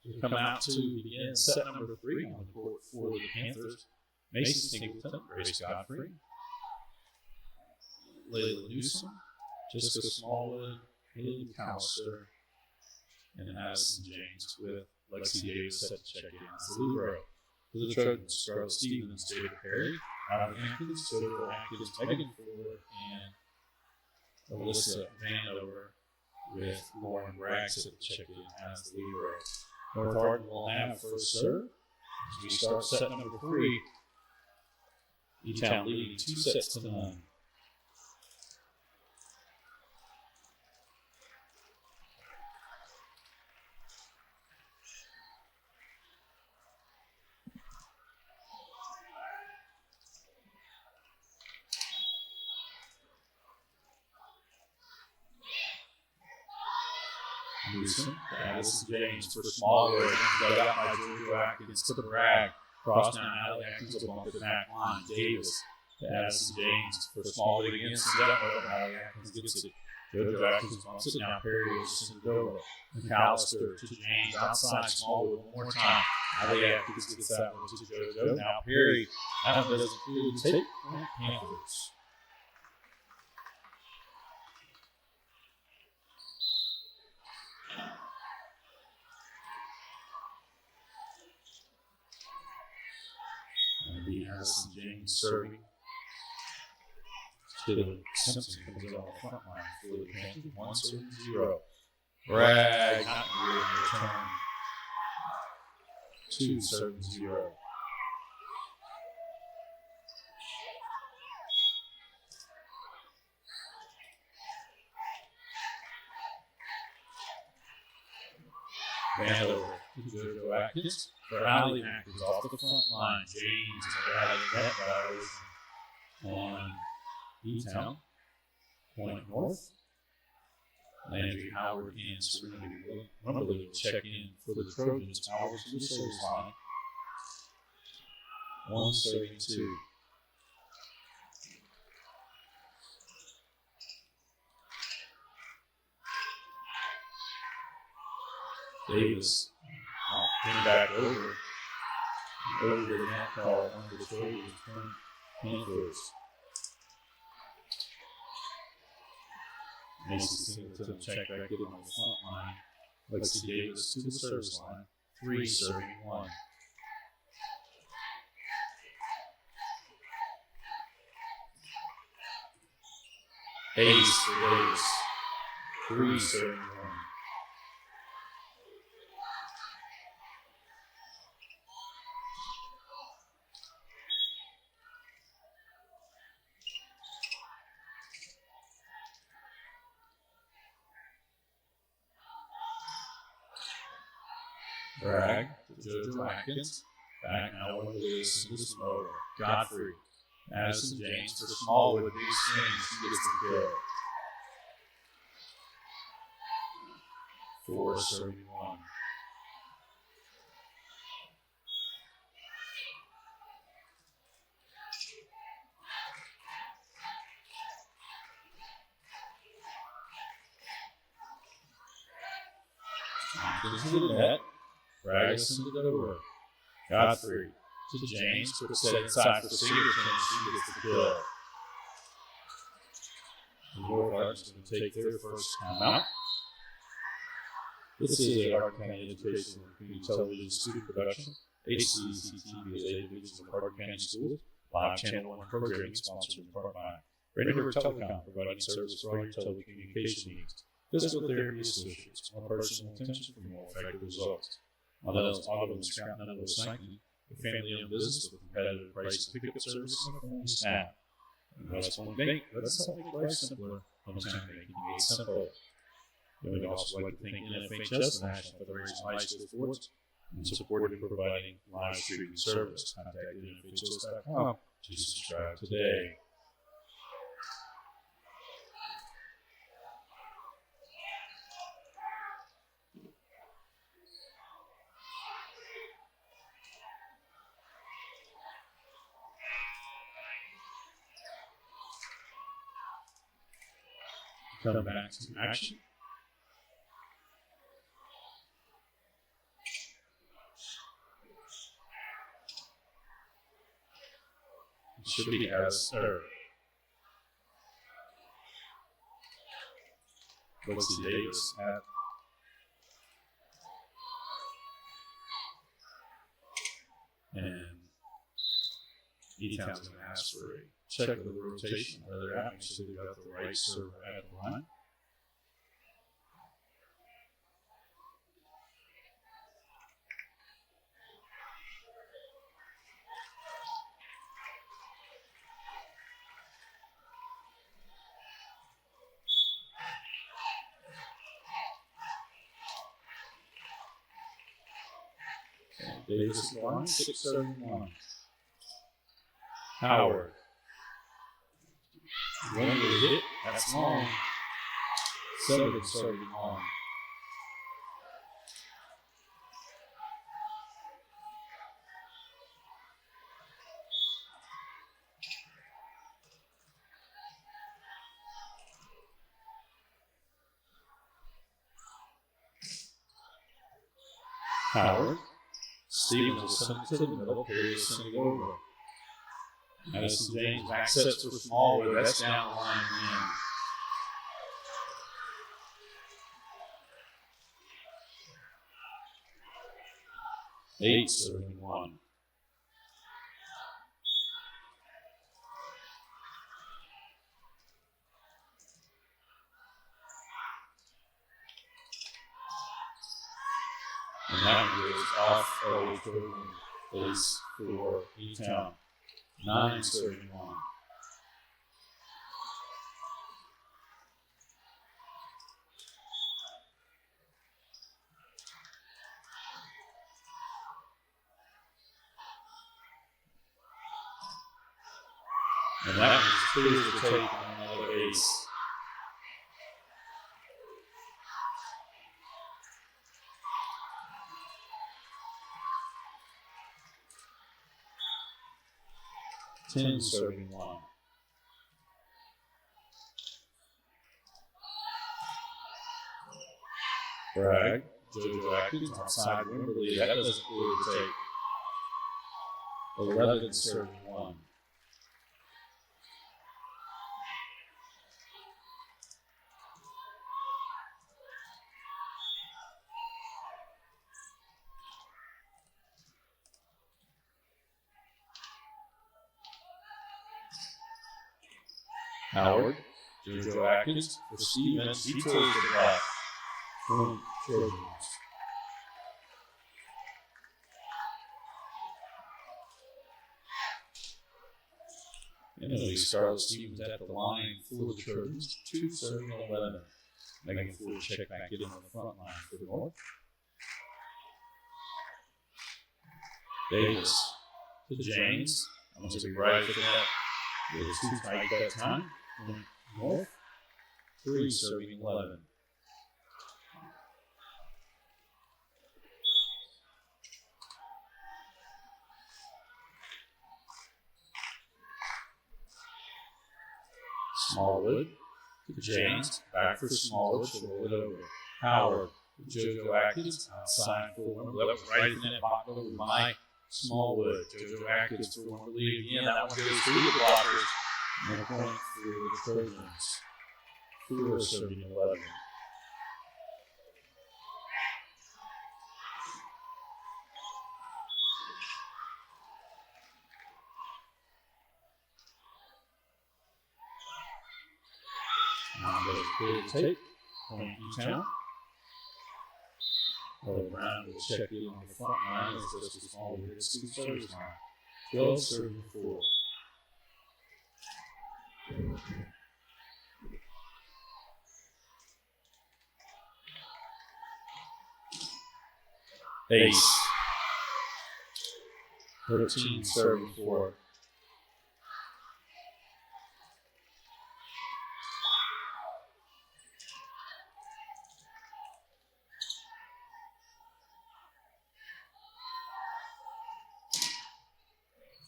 We come out to begin set number 3 on the court for the Panthers. Mason Singleton, Grace Godfrey, Layla Newsom, Jessica Smallwood, Haley McAllister, and Addison James with Lexi Davis set to check in as the libero. For the Trojans, Scarlett Stevens, David Perry, Riley Atkins, Soto Atkins, Megan Ford, and Alyssa Vanover with Lauren Bragg set to check in as the libero. North Hardin will have first serve as we start set number 3. Etown leading 2-0. Newsom, Addison James for Smallwood, dug out by Georgia Atkins to Bragg. Cross down Allie Atkins will bump it back line. Davis to Addison James for Smallwood against Sindova. Allie Atkins gets it. Georgia Atkins bumps it now. Perry to Sindova. McAllister to James outside Smallwood one more time. Allie Atkins gets that one to JoJo. Now Perry. That one doesn't clear the tape. Panthers. Addison James serving. Taylor Simpson comes in on the front line for the Panthers. 1-0. Bragg not in return. 2-0. Vanover to JoJo Atkins. For Allie Atkins off the front line. James is grabbing that violation on Etown. Point North. Landry Howard and Serenity Rumberly will check in for the Trojans. Howard to the service line. 1-2. Davis came back over the net call on the Trojans. Panthers. Mason Singleton check back in on the front line. Lexi Davis to the service line. 3 serving 1. Ace for Davis. 3 serving 1. Bragg to JoJo Atkins. Back now over to Smoke. Godfrey. Addison James for Smallwood. Big swing. She gets the kill. 4-1. Into the net. Bragg sends it over. Godfrey to James. Put set inside for Singleton. She gets the kill. The North Hardin's going to take their first timeout. This is a Hardin County Education and Community Television student production. HCEC-TV is a division of Hardin County Schools. Live Channel 1 programming sponsored in part by Rainier River Telecom, providing service for all your telecommunication needs. Physical Therapy Associates, more personal attention for more effective results. Models Auto and Scrap Metal Recycling, a family-owned business with competitive price and pickup service and a friendly staff. And West Point Bank, let's help make life simpler. Hometown banking made simple. We would also like to thank NHHS, the National Federation of High School Sports, in supporting and providing live streaming service. Contact NHHS.com to subscribe today. Come back to action. should be as Lexi Davis at and Etown's going to ask for a check of the rotation where they're at. Make sure they've got the right server at the line. Davis line, 6-7-1. Howard. One to hit. That's long. 7-7 long. Howard. Stevens will send it to the middle. Perry will send it over. Madison James back sets for Smallwood. That's down the line in. 8-7-1. And that one goes off of the base for Etown. 9-7-1. And that one's clear to take on another ace. Serving one. Bragg, JoJo Atkins outside Wimberly. That doesn't clear to take. 11 serving one. Howard, JoJo Atkins for Stevens. He pulls the block. Trojans. And we start with Stevens at the line for the Trojans. 2-7-11. Megan Ford check back in on the front line for the North. Davis to James. I'm going to be right for that. It was too tight that time. North. 3-11. Smallwood to James. Back for Smallwood. She'll roll it over. Howard to JoJo Atkins. Outside for one. That was right in that box over by Smallwood. JoJo Atkins for one to lead again. That one goes through the blockers. And a point for the Trojans. 4-11. Now goes clear to take. Point Etown. Brown will check in on the front line. It's just a small bit of scoop service line. 12-4. Ace. 13-4.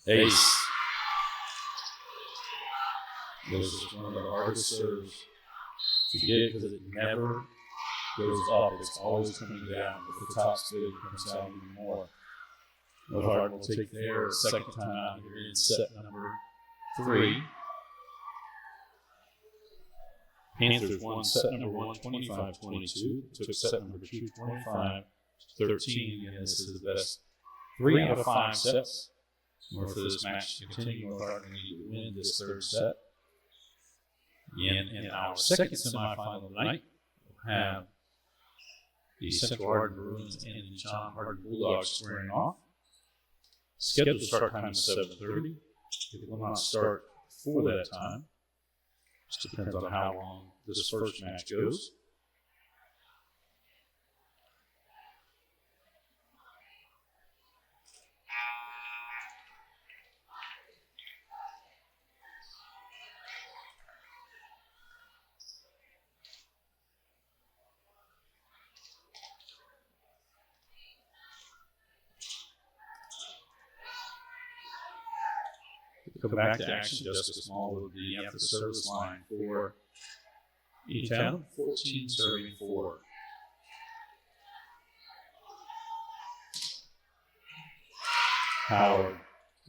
Ace. This is one of the hardest serves to get because it never goes up. It's always coming down. With the top spin, it comes down even more. Hardin will take their second time out here in set number 3. Panthers won set number 1, 25-22. Took set number 2, 25-13. And this is the best 3 out of 5 sets. In order for this match to continue, North Hardin need to win this third set. In our second semifinal tonight, we'll have the Central Hardin Bruins and the John Hardin Bulldogs squaring off. Scheduled start time is 7:30. It will not start before that time. Just depends on how long this first match goes. Come back to action. Jessica Small will be at the service line for Etown. 14 serving 4. Howard,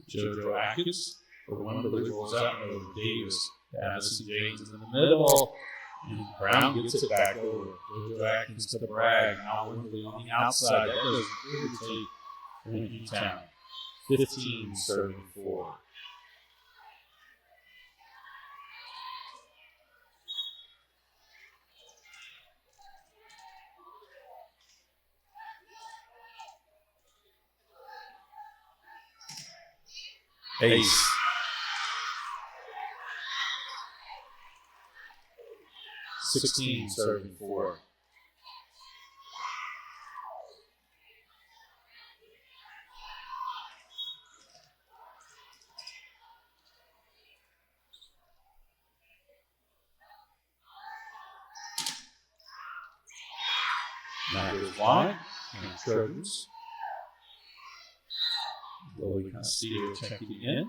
JoJo Atkins for Wembley rolls out over Davis. Addison James in the middle. And Brown gets it back over. JoJo Atkins to Bragg. Now Wembley on the outside. That doesn't really take Etown. 15 serving 4. Ace. Sixteen serving 4. That goes wide. And Trojans. Lily Castillo checking in.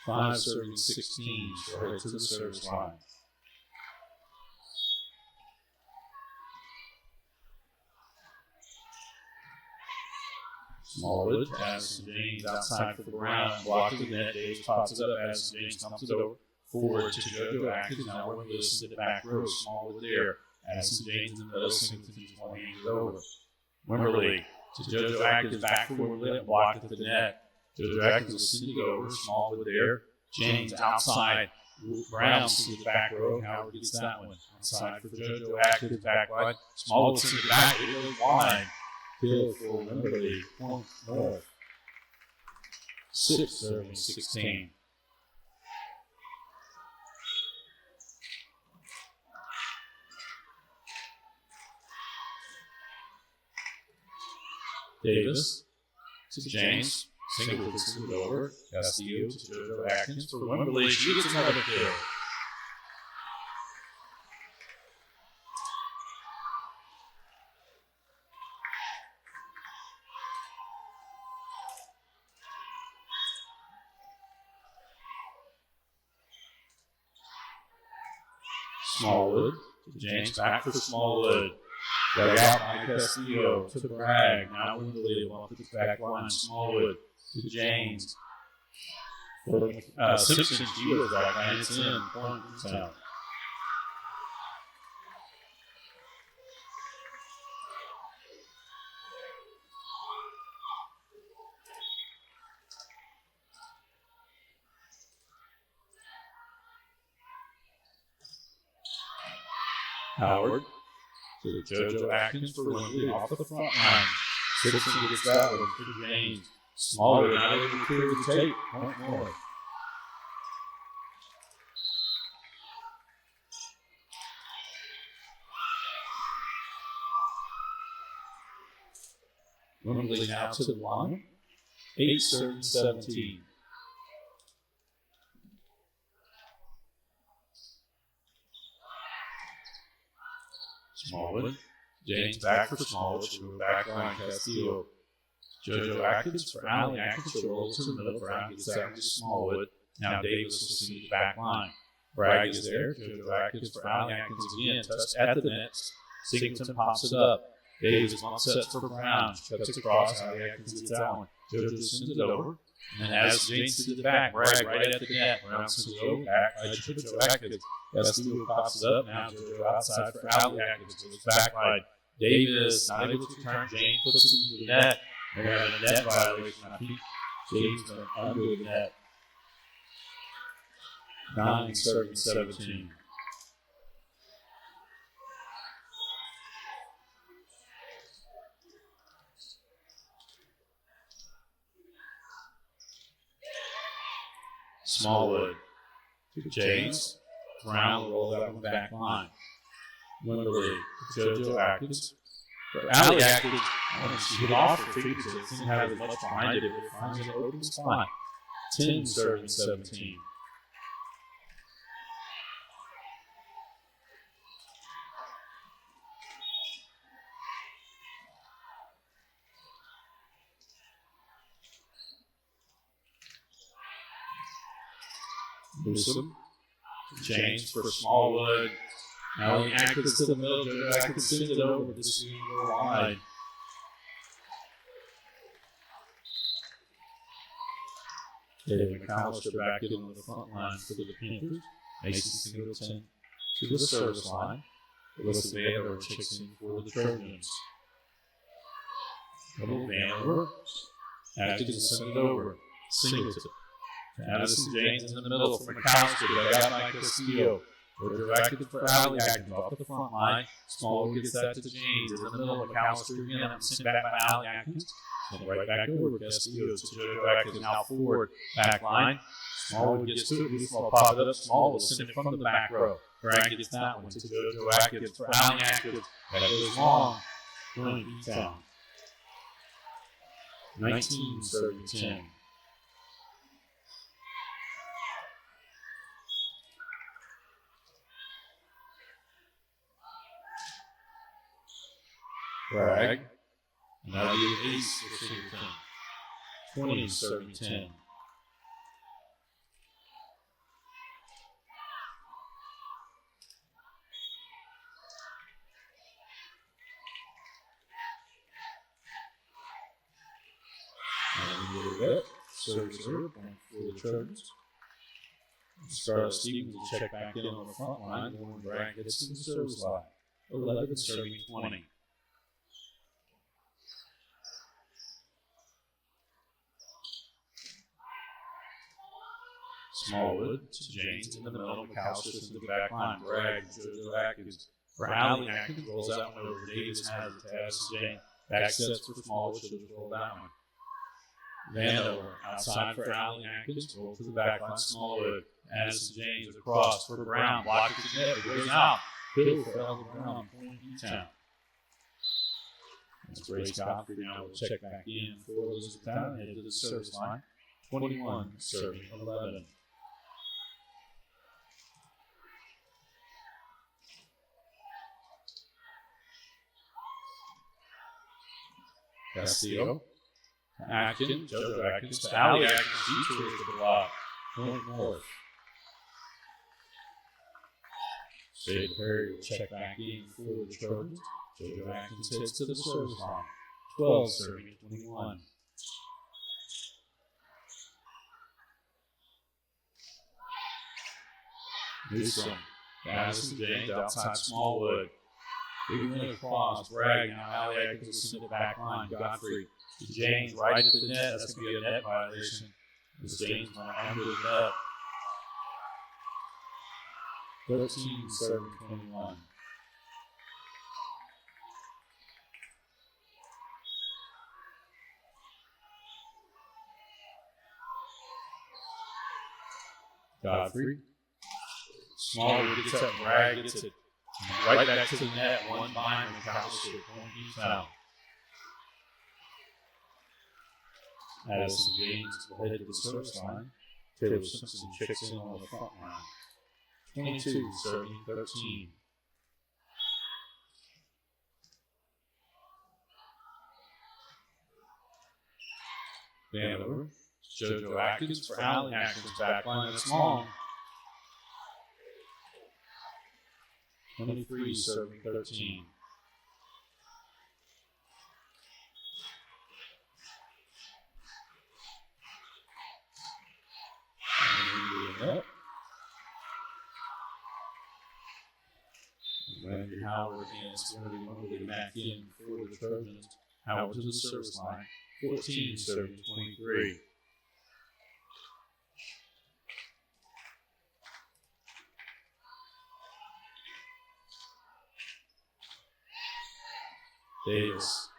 5 serving 16. Right to the service line. Smallwood, Addison James outside for Brown, blocked the net. Davis pops it up. Addison James dumps it over. Forward to JoJo Atkins. Now we're going to the back row. Smallwood there. Addison James in the middle. Singleton just want to hand it over. Wimberly to JoJo Atkins. Back forward lit. Blocked at the net. JoJo Atkins will send it over. Smallwood there. James outside. Brown to the back row. Howard gets that one. Outside for JoJo Atkins. Back wide. Smallwood sends it back. It goes wide. Hill for Wimberly. Point north. 6 serving 16. Davis to James. Singleton sends it over. Castillo to JoJo Atkins for Wimberly. She gets another kill. Smallwood to James. Back for Smallwood. Dug out by Castillo to Bragg. Now Wimberly off the back line. Smallwood to James. Simpson Gio's back line. It's in. Point Etown. Howard to JoJo Atkins for Wimberly off the front line. Simpson gets that one for James. Smallwood not able to clear the tape. Point north. Wimberly now to the line. 8 serving 17. Smallwood. James back for Smallwood. She goes back line. Castillo. JoJo Atkins for Allie. Atkins rolls to the middle. Brown gets that to Smallwood. Now Davis will see the back line. Bragg is there. JoJo Atkins for Allie. Atkins again. Touched at the net. Singleton pops it up. Davis upsets for Brown. Cuts across. Allie Atkins gets that one. JoJo sends it over. And then as James to the back, Bragg right at the net. Brown sends it over, back by JoJo Atkins. Castillo pops it up. Now JoJo outside for Allie Atkins. Goes back by Davis. Not able to return. James puts it into the net. They're having a net violation. I think James went under the net. 9-17. Smallwood to James. Brown rolls out on the back line. Wimberly to JoJo Atkins. For Allie Atkins, she hit off her feet, so it didn't have as much behind it, but it finds an open spot. 10-17. Newsom. James for Smallwood. Allie Atkins to the middle. JoJo Atkins sends it over. This is going to go wide. David McAllister back in on the front line for the Panthers. Mason Singleton to the service line. Alyssa Vanderbilt checks in for the Trojans. Double Vanderbilt. Atkins sends it over. Singleton. Addison James in the middle for McAllister. They got by Castillo. JoJo Atkins for Allie Atkins off the front line. Smallwood gets that to James in the middle. McAllister again. Sent back by Allie Atkins. Right back over Castillo to JoJo Atkins now forward. Back line. Smallwood gets to it. Baseball pop it up. Smallwood send it from the back row. Bragg gets that one to JoJo Atkins for Allie Atkins. That goes long. Going Etown. 19-10. Bragg. And that'll be an ace for Singleton. 20-10. And a little bit. Service point for the Trojans. Scarlett Stevens will check back in on the front line. Lauren Bragg gets to the service line. 11-20. Smallwood to James in the middle. McAllister to the back line. Bragg, JoJo Atkins. For Allie Atkins rolls that one over. Davis has it to Addison James. Back sets for Smallwood. She'll just roll that one. Vandover outside for Allie Atkins. Roll to the back line. Smallwood. Addison James across for Brown. Blocked at the net. It goes out. Hill for Elder Brown. Point Etown. That's Grace Godfrey now will check back in for Elizabethtown. Head to the service line. 21 serving 11. Castillo. Atkins. JoJo Atkins to Allie Atkins. Detours the block. Point north. Shade Perry will check back in for the Trojans. JoJo Atkins heads to the service line. 12 serving 21. Newsom. Addison James outside Smallwood. Big win across. Bragg now. Allie Atkins will send it back line. Godfrey to James right at the net. That's going to be a net violation. As James went under the net. 13-21. Godfrey. Smallwood gets up. Bragg gets it. Right back to the net. One bind. McAllister. Point Etown. Addison James will head to the service line. Taylor Simpson checks in on the front line. 22 serving 13. Vandover. JoJo Atkins for Allie Atkins. Back line. That's long. 23 serving 13. Randy Howard against Randy back in for the Trojans. Howard to the service line, 14 serving 23. Davis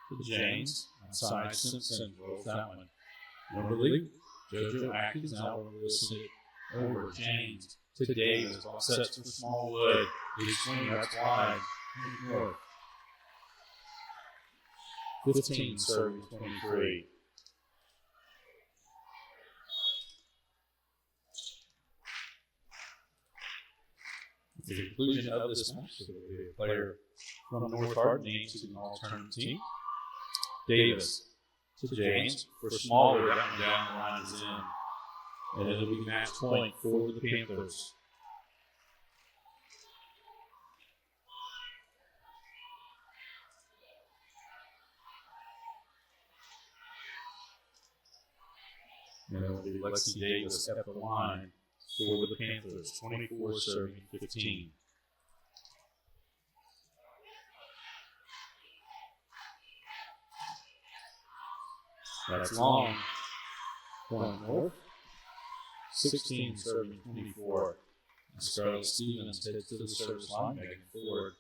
to James. Outside Simpson rolls that one. Numberly, JoJo Atkins now will listen it over. James to Davis. Ball sets for Smallwood. Big swing, that's wide. North. 15 serving 23. At the conclusion of this match, there will be a player from North Hardin named to the all-tournament team. Davis to James for Smallwood. That one down the line is in. And it'll be match point for the Panthers. And it'll be Lexi Davis at the line for the Panthers. 24 serving 15. That's long. Point North. 16 serving 24. And Scarlett Stevens heads to the service line, Megan Ford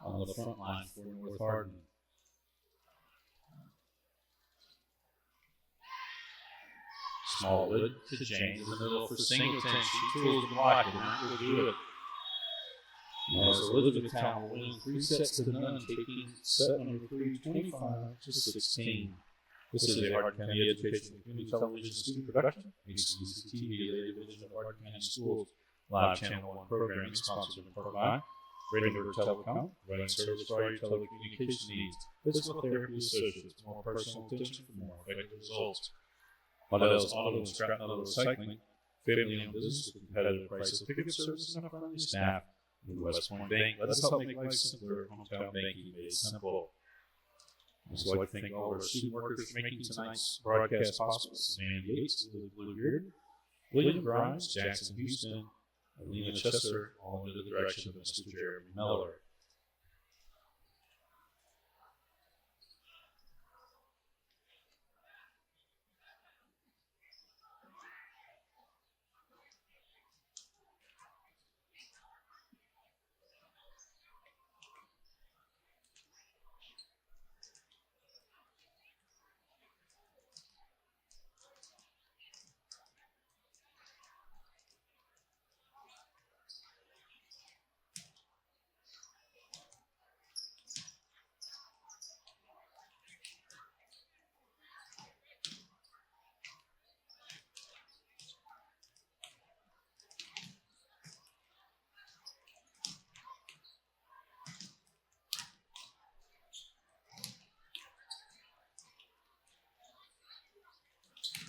on the front line for North Hardin. Smallwood to James in the middle for Singleton. She tools the block, and that will do it. As Elizabethtown will win 3 sets to none, taking set number 3, 25 to 16. This is a Hardin County Education and Community Television student production. HCEC-TV, the division of Hardin County Schools live channel 1 programming, sponsored in part by Rainbird Telecom, running service for all your telecommunication needs. Physical therapy associates, more personal attention for more effective results. Waddell's Auto and Scrap Metal Recycling, family-owned business with competitive prices, pickup services, and a friendly staff. West Point Bank, let us help make life simpler. Hometown banking made simple. I'd just like to thank all of our student workers for making tonight's broadcast possible. Samantha Yates, Lily Bluebeard, William Grimes, Jackson Houston, Alina Chester, all under the direction of Mr. Jeremy Miller.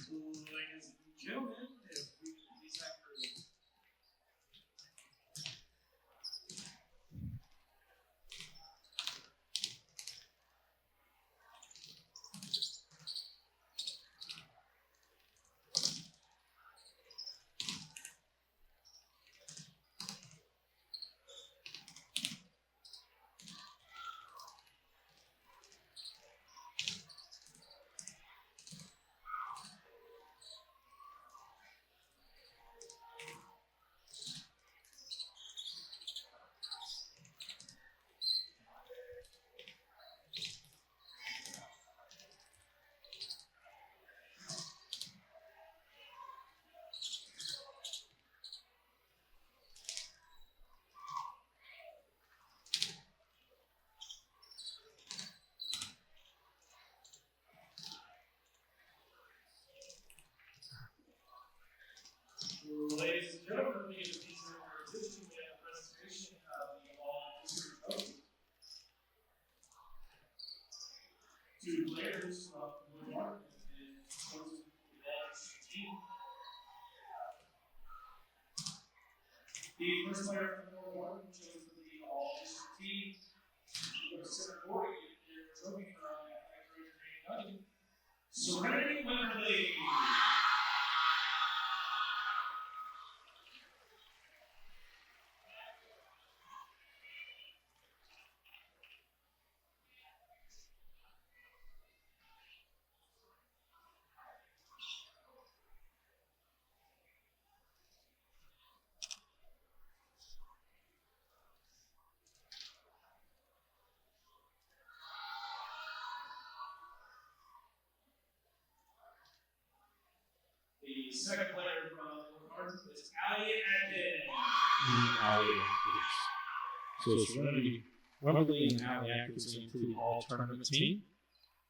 Ladies and gentlemen, if we can please have your Ladies and gentlemen, we have a piece of our edition and presentation of the all-district trophy. 2 players from Blue Mark have been chosen for the all-district team. The first player from Blue Mark chosen for the all-district team was Senator their trophy from Athletic Serenity Wimberley. The second player from North Hardin is Allie So Serenity, Wembley, and Allie Atkins include all tournament team.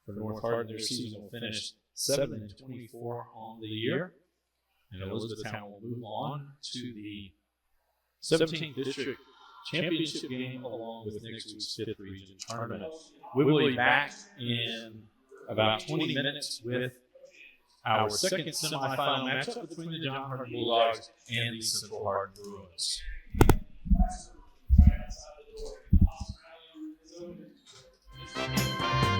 For North Hardin, their season will finish 7-24 on the year. And Elizabethtown will move on to the 17th District Championship game along with next week's 5th Region Tournament. We will be back in about 20 minutes with our second semifinal matchup between the John Hardin Bulldogs and the Central Hardin Bruins. Right outside the door.